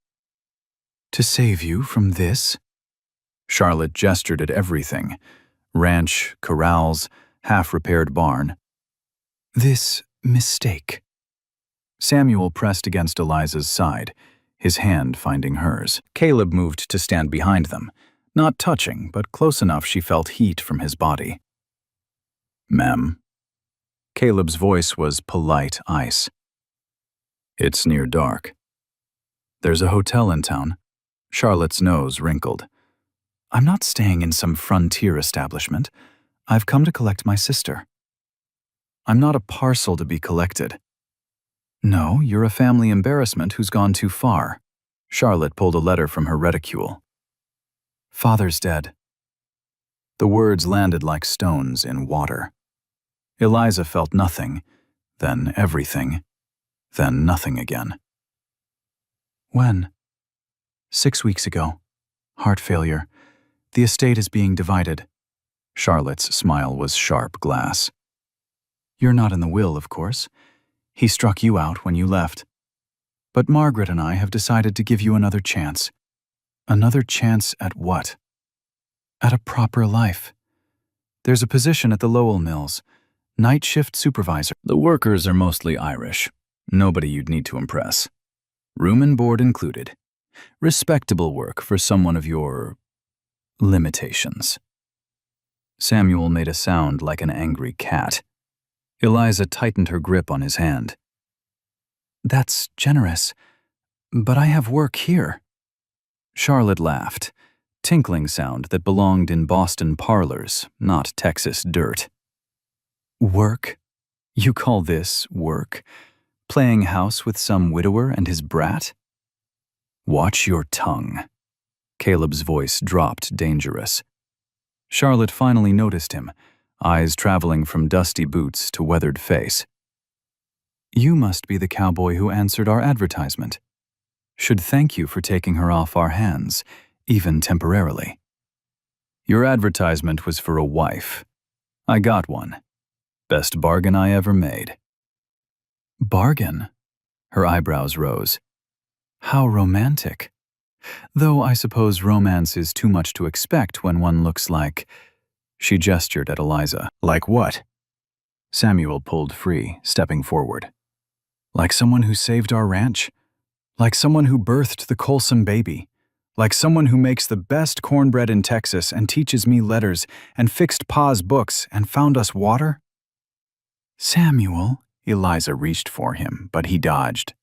To save you from this? Charlotte gestured at everything. Ranch, corrals, half-repaired barn. This mistake. Samuel pressed against Eliza's side, his hand finding hers. Caleb moved to stand behind them, not touching, but close enough she felt heat from his body. Ma'am. Caleb's voice was polite ice. It's near dark. There's a hotel in town. Charlotte's nose wrinkled. I'm not staying in some frontier establishment. I've come to collect my sister. I'm not a parcel to be collected. No, you're a family embarrassment who's gone too far. Charlotte pulled a letter from her reticule. Father's dead. The words landed like stones in water. Eliza felt nothing, then everything, then nothing again. When? 6 weeks ago. Heart failure. The estate is being divided. Charlotte's smile was sharp glass. You're not in the will, of course. He struck you out when you left. But Margaret and I have decided to give you another chance. Another chance at what? At a proper life. There's a position at the Lowell Mills, night shift supervisor. The workers are mostly Irish. Nobody you'd need to impress. Room and board included. Respectable work for someone of your limitations. Samuel made a sound like an angry cat. Eliza tightened her grip on his hand. That's generous, but I have work here. Charlotte laughed, tinkling sound that belonged in Boston parlors, not Texas dirt. Work? You call this work? Playing house with some widower and his brat? Watch your tongue. Caleb's voice dropped dangerous. Charlotte finally noticed him, eyes traveling from dusty boots to weathered face. You must be the cowboy who answered our advertisement. Should thank you for taking her off our hands, even temporarily. Your advertisement was for a wife. I got one. Best bargain I ever made. Bargain? Her eyebrows rose. How romantic. Though I suppose romance is too much to expect when one looks like... She gestured at Eliza. Like what? Samuel pulled free, stepping forward. Like someone who saved our ranch? Like someone who birthed the Colson baby? Like someone who makes the best cornbread in Texas and teaches me letters and fixed Pa's books and found us water? Samuel, Eliza reached for him, but he dodged.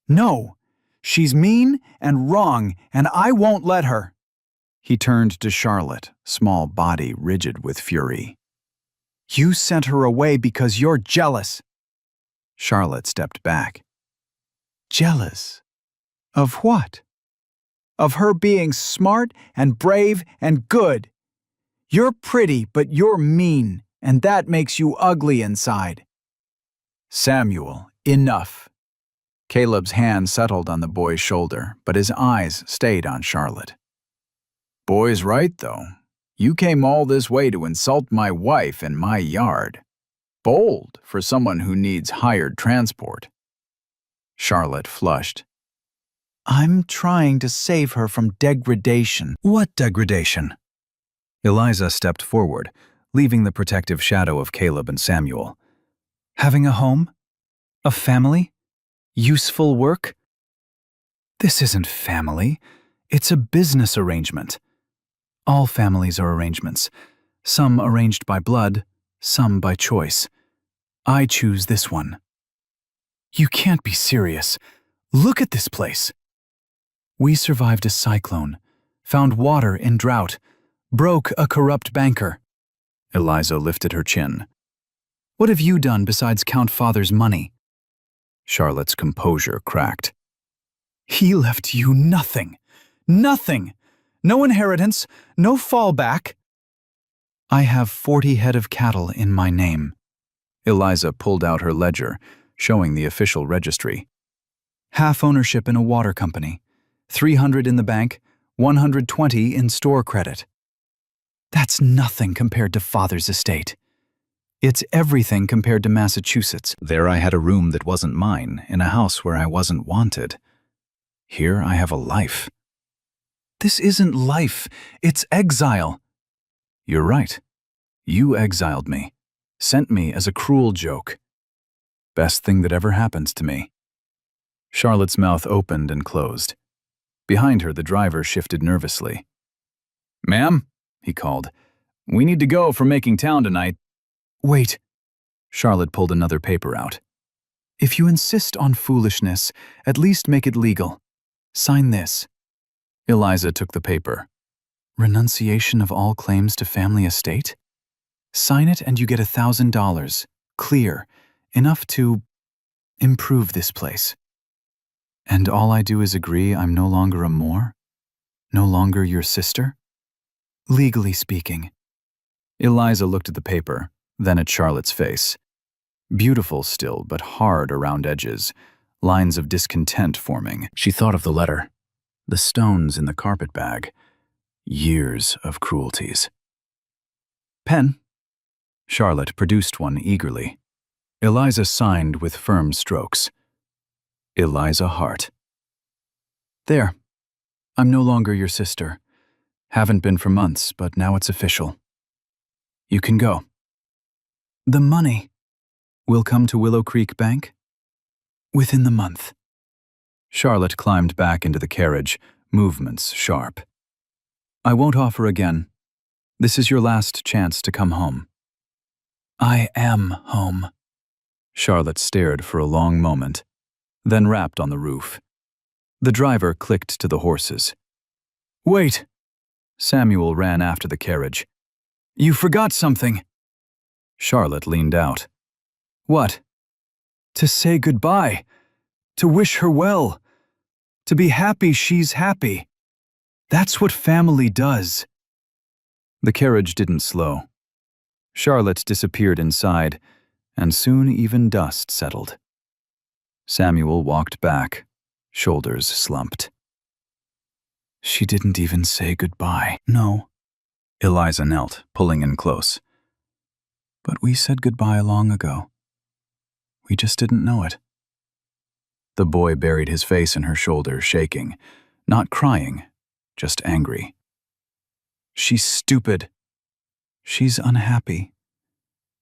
No, she's mean and wrong, and I won't let her. He turned to Charlotte, small body rigid with fury. You sent her away because you're jealous. Charlotte stepped back. Jealous? Of what? Of her being smart and brave and good. You're pretty, but you're mean, and that makes you ugly inside. Samuel, enough. Caleb's hand settled on the boy's shoulder, but his eyes stayed on Charlotte. Boy's right, though. You came all this way to insult my wife in my yard. Bold for someone who needs hired transport. Charlotte flushed. I'm trying to save her from degradation. What degradation? Eliza stepped forward, leaving the protective shadow of Caleb and Samuel. Having a home? A family? Useful work? This isn't family. It's a business arrangement. All families are arrangements. Some arranged by blood, some by choice. I choose this one. You can't be serious. Look at this place. We survived a cyclone, found water in drought, broke a corrupt banker. Eliza lifted her chin. What have you done besides count Father's money? Charlotte's composure cracked. He left you nothing. Nothing. No inheritance, no fallback. I have 40 head of cattle in my name. Eliza pulled out her ledger, showing the official registry. Half ownership in a water company, 300 in the bank, 120 in store credit. That's nothing compared to Father's estate. It's everything compared to Massachusetts. There I had a room that wasn't mine, in a house where I wasn't wanted. Here I have a life. This isn't life, it's exile. You're right. You exiled me, sent me as a cruel joke. Best thing that ever happens to me. Charlotte's mouth opened and closed. Behind her, the driver shifted nervously. Ma'am, he called, we need to go for making town tonight. Wait. Charlotte pulled another paper out. If you insist on foolishness, at least make it legal. Sign this. Eliza took the paper. Renunciation of all claims to family estate? Sign it and you get $1,000. Clear. Enough to improve this place. And all I do is agree I'm no longer a Moore? No longer your sister? Legally speaking. Eliza looked at the paper, then at Charlotte's face. Beautiful still, but hard around edges, lines of discontent forming. She thought of the letter. The stones in the carpet bag. Years of cruelties. Pen. Charlotte produced one eagerly. Eliza signed with firm strokes. Eliza Hart. There. I'm no longer your sister. Haven't been for months, but now it's official. You can go. The money will come to Willow Creek Bank within the month. Charlotte climbed back into the carriage, movements sharp. I won't offer again. This is your last chance to come home. I am home. Charlotte stared for a long moment, then rapped on the roof. The driver clicked to the horses. Wait! Samuel ran after the carriage. You forgot something. Charlotte leaned out. What? To say goodbye. To wish her well. To be happy she's happy. That's what family does. The carriage didn't slow. Charlotte disappeared inside, and soon even dust settled. Samuel walked back, shoulders slumped. She didn't even say goodbye. No. Eliza knelt, pulling in close. But we said goodbye long ago. We just didn't know it. The boy buried his face in her shoulder, shaking, not crying, just angry. She's stupid. She's unhappy.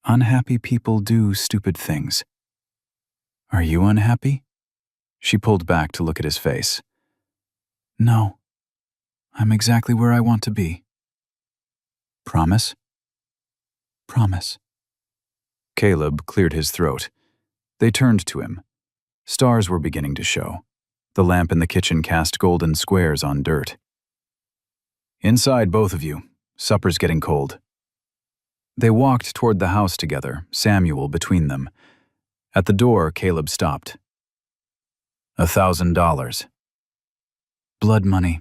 Unhappy people do stupid things. Are you unhappy? She pulled back to look at his face. No. I'm exactly where I want to be. Promise? Promise. Caleb cleared his throat. They turned to him. Stars were beginning to show. The lamp in the kitchen cast golden squares on dirt. Inside, both of you. Supper's getting cold. They walked toward the house together, Samuel between them. At the door, Caleb stopped. $1,000. Blood money.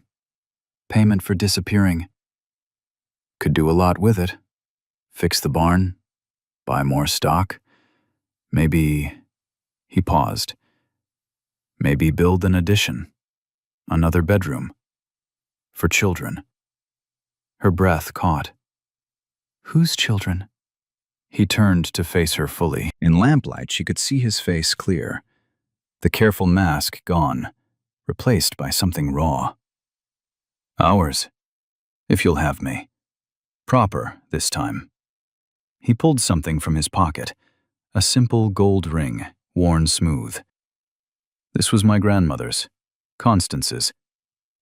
Payment for disappearing. Could do a lot with it. Fix the barn. Buy more stock. Maybe... He paused. Maybe build an addition. Another bedroom. For children. Her breath caught. Whose children? He turned to face her fully. In lamplight, she could see his face clear. The careful mask gone, replaced by something raw. Ours, if you'll have me. Proper, this time. He pulled something from his pocket, a simple gold ring, worn smooth. This was my grandmother's, Constance's.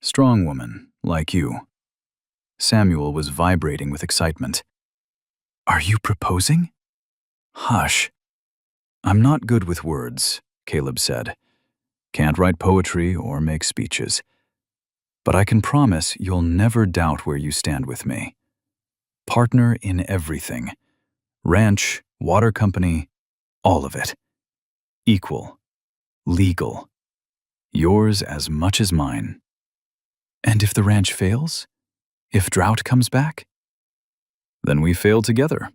Strong woman, like you. Samuel was vibrating with excitement. Are you proposing? Hush. I'm not good with words, Caleb said. Can't write poetry or make speeches. But I can promise you'll never doubt where you stand with me. Partner in everything. Ranch, water company, all of it. Equal. Legal. Yours as much as mine. And if the ranch fails? If drought comes back? Then we fail together.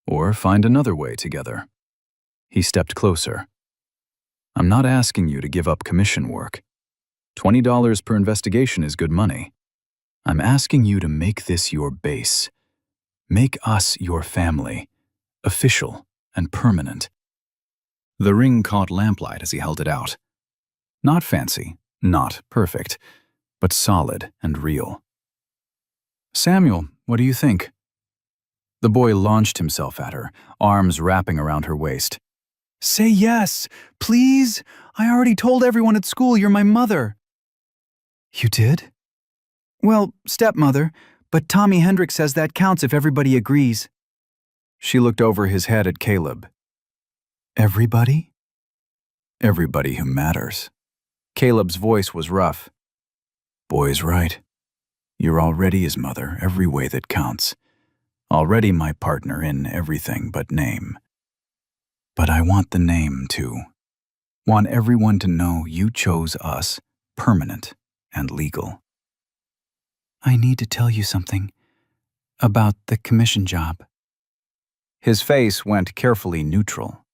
Or find another way together. He stepped closer. I'm not asking you to give up commission work. $20 per investigation is good money. I'm asking you to make this your base. Make us your family, official and permanent. The ring caught lamplight as he held it out. Not fancy, not perfect, but solid and real. Samuel, what do you think? The boy launched himself at her, arms wrapping around her waist. Say yes, please. I already told everyone at school you're my mother. You did? Well, stepmother, but Tommy Hendricks says that counts if everybody agrees. She looked over his head at Caleb. Everybody? Everybody who matters. Caleb's voice was rough. Boy's right. You're already his mother, every way that counts. Already my partner in everything but name. But I want the name, too. Want everyone to know you chose us, permanent and legal. I need to tell you something about the commission job. His face went carefully neutral.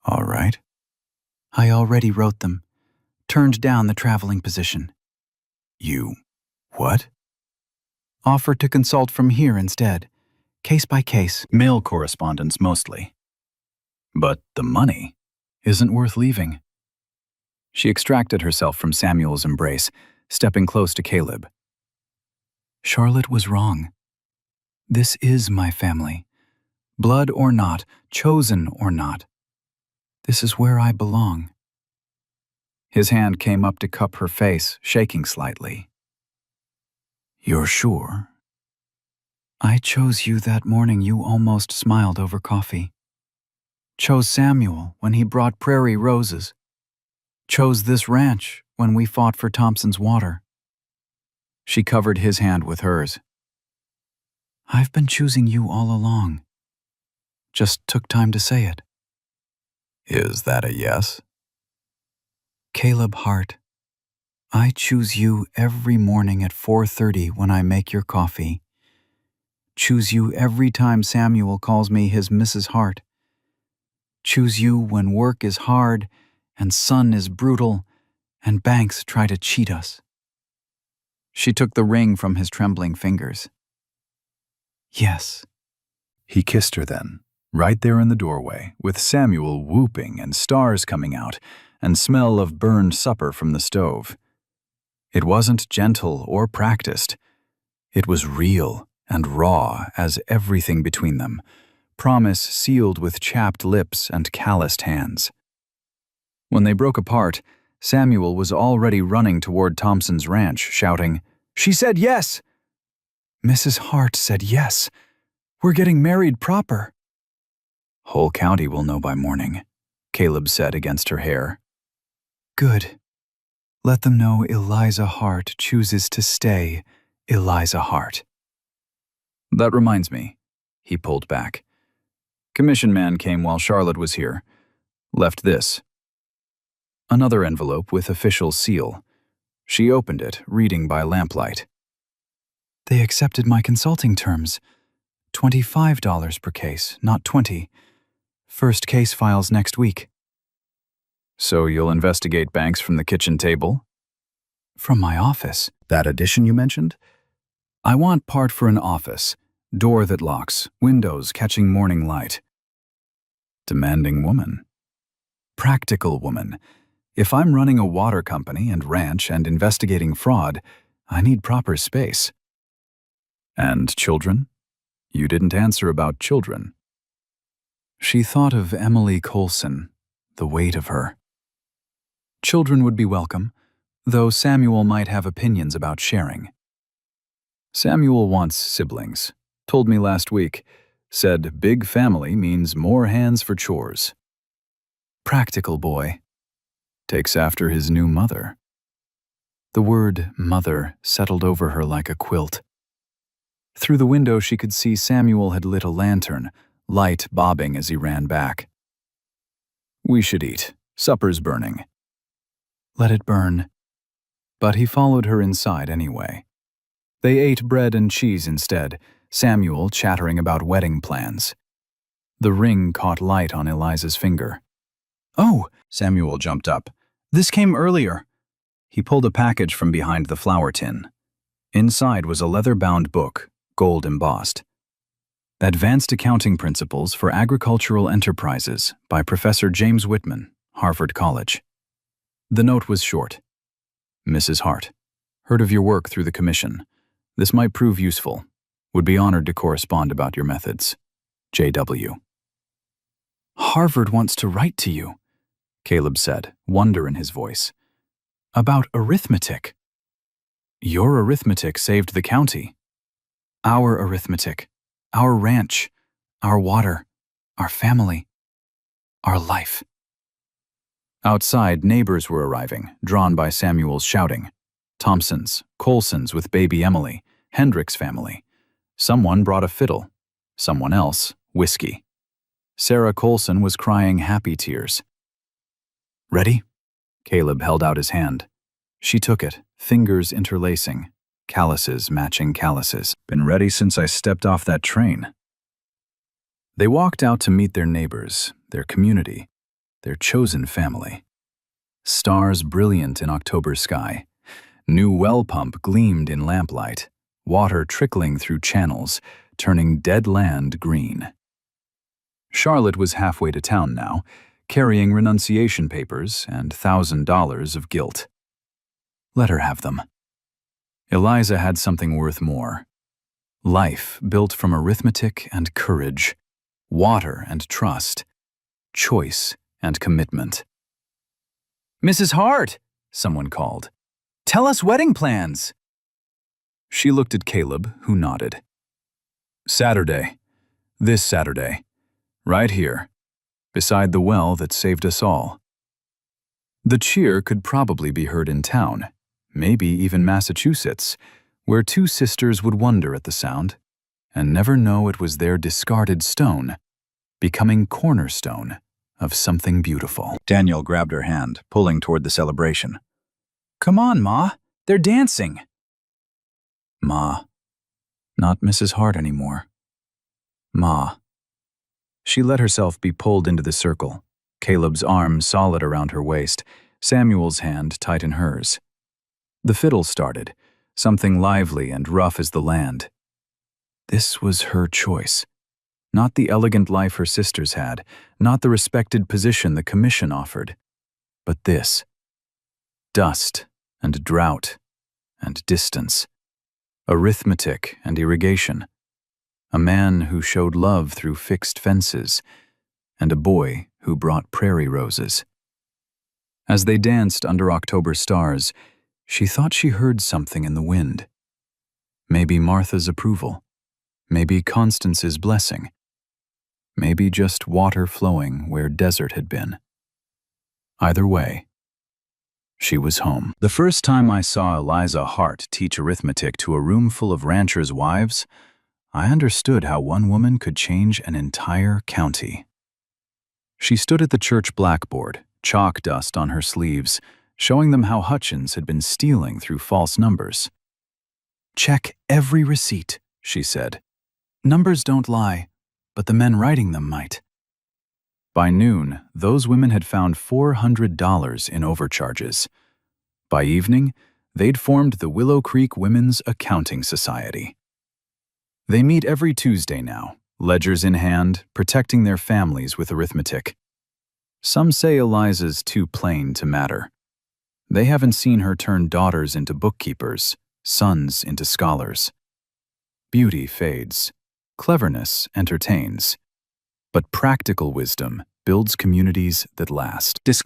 All right. I already wrote them. Turned down the traveling position. You... what? Offered to consult from here instead. Case by case. Mail correspondence mostly. But the money isn't worth leaving. She extracted herself from Samuel's embrace, stepping close to Caleb. Charlotte was wrong. This is my family. Blood or not, chosen or not. This is where I belong. His hand came up to cup her face, shaking slightly. You're sure? I chose you that morning you almost smiled over coffee. Chose Samuel when he brought prairie roses. Chose this ranch when we fought for Thompson's water. She covered his hand with hers. I've been choosing you all along. Just took time to say it. Is that a yes? Caleb Hart, I choose you every morning at 4:30 when I make your coffee. Choose you every time Samuel calls me his Mrs. Hart. Choose you when work is hard and sun is brutal and banks try to cheat us. She took the ring from his trembling fingers. Yes. He kissed her then, right there in the doorway, with Samuel whooping and stars coming out and smell of burned supper from the stove. It wasn't gentle or practiced. It was real and raw as everything between them, promise sealed with chapped lips and calloused hands. When they broke apart, Samuel was already running toward Thompson's ranch, shouting, "She said yes!" "Mrs. Hart said yes. We're getting married proper." "Whole county will know by morning," Caleb said against her hair. "Good. Let them know Eliza Hart chooses to stay Eliza Hart." "That reminds me," he pulled back. "Commission man came while Charlotte was here. Left this." Another envelope with official seal. She opened it, reading by lamplight. "They accepted my consulting terms. $25 per case, not 20. First case files next week." "So you'll investigate banks from the kitchen table?" "From my office." "That addition you mentioned?" "I want part for an office. Door that locks, windows catching morning light." Demanding woman. Practical woman. If I'm running a water company and ranch and investigating fraud, I need proper space. "And children?" "You didn't answer about children." She thought of Emily Colson, the weight of her. Children would be welcome, though Samuel might have opinions about sharing. "Samuel wants siblings. Told me last week. Said big family means more hands for chores." Practical boy. Takes after his new mother. The word mother settled over her like a quilt. Through the window she could see Samuel had lit a lantern, light bobbing as he ran back. "We should eat. Supper's burning." "Let it burn." But he followed her inside anyway. They ate bread and cheese instead, Samuel chattering about wedding plans. The ring caught light on Eliza's finger. "Oh!" Samuel jumped up. "This came earlier." He pulled a package from behind the flour tin. Inside was a leather-bound book, gold embossed. Advanced Accounting Principles for Agricultural Enterprises by Professor James Whitman, Harvard College. The note was short. "Mrs. Hart, heard of your work through the commission. This might prove useful. Would be honored to correspond about your methods. J.W." "Harvard wants to write to you," Caleb said, wonder in his voice. "About arithmetic." "Your arithmetic saved the county." "Our arithmetic. Our ranch. Our water. Our family. Our life." Outside, neighbors were arriving, drawn by Samuel's shouting. Thompsons, Colsons with baby Emily, Hendrick's family. Someone brought a fiddle. Someone else, whiskey. Sarah Colson was crying happy tears. "Ready?" Caleb held out his hand. She took it, fingers interlacing, calluses matching calluses. "Been ready since I stepped off that train." They walked out to meet their neighbors, their community, their chosen family. Stars brilliant in October sky. New well pump gleamed in lamplight, water trickling through channels, turning dead land green. Charlotte was halfway to town now, carrying renunciation papers and $1,000 of guilt. Let her have them. Eliza had something worth more. Life built from arithmetic and courage, water and trust, choice and commitment. "Mrs. Hart," someone called. "Tell us wedding plans." She looked at Caleb, who nodded. "Saturday. This Saturday. Right here. Beside the well that saved us all." The cheer could probably be heard in town, maybe even Massachusetts, where two sisters would wonder at the sound and never know it was their discarded stone, becoming cornerstone of something beautiful. Daniel grabbed her hand, pulling toward the celebration. "Come on, Ma. They're dancing." Ma. Not Mrs. Hart anymore. Ma. She let herself be pulled into the circle, Caleb's arm solid around her waist, Samuel's hand tight in hers. The fiddle started, something lively and rough as the land. This was her choice. Not the elegant life her sisters had, not the respected position the commission offered, but this. Dust and drought and distance, arithmetic and irrigation, a man who showed love through fixed fences, and a boy who brought prairie roses. As they danced under October stars, she thought she heard something in the wind. Maybe Martha's approval, maybe Constance's blessing, maybe just water flowing where desert had been. Either way, she was home. The first time I saw Eliza Hart teach arithmetic to a room full of ranchers' wives, I understood how one woman could change an entire county. She stood at the church blackboard, chalk dust on her sleeves, showing them how Hutchins had been stealing through false numbers. "Check every receipt," she said. "Numbers don't lie, but the men writing them might." By noon, those women had found $400 in overcharges. By evening, they'd formed the Willow Creek Women's Accounting Society. They meet every Tuesday now, ledgers in hand, protecting their families with arithmetic. Some say Eliza's too plain to matter. They haven't seen her turn daughters into bookkeepers, sons into scholars. Beauty fades, cleverness entertains, but practical wisdom builds communities that last. Disclaimer.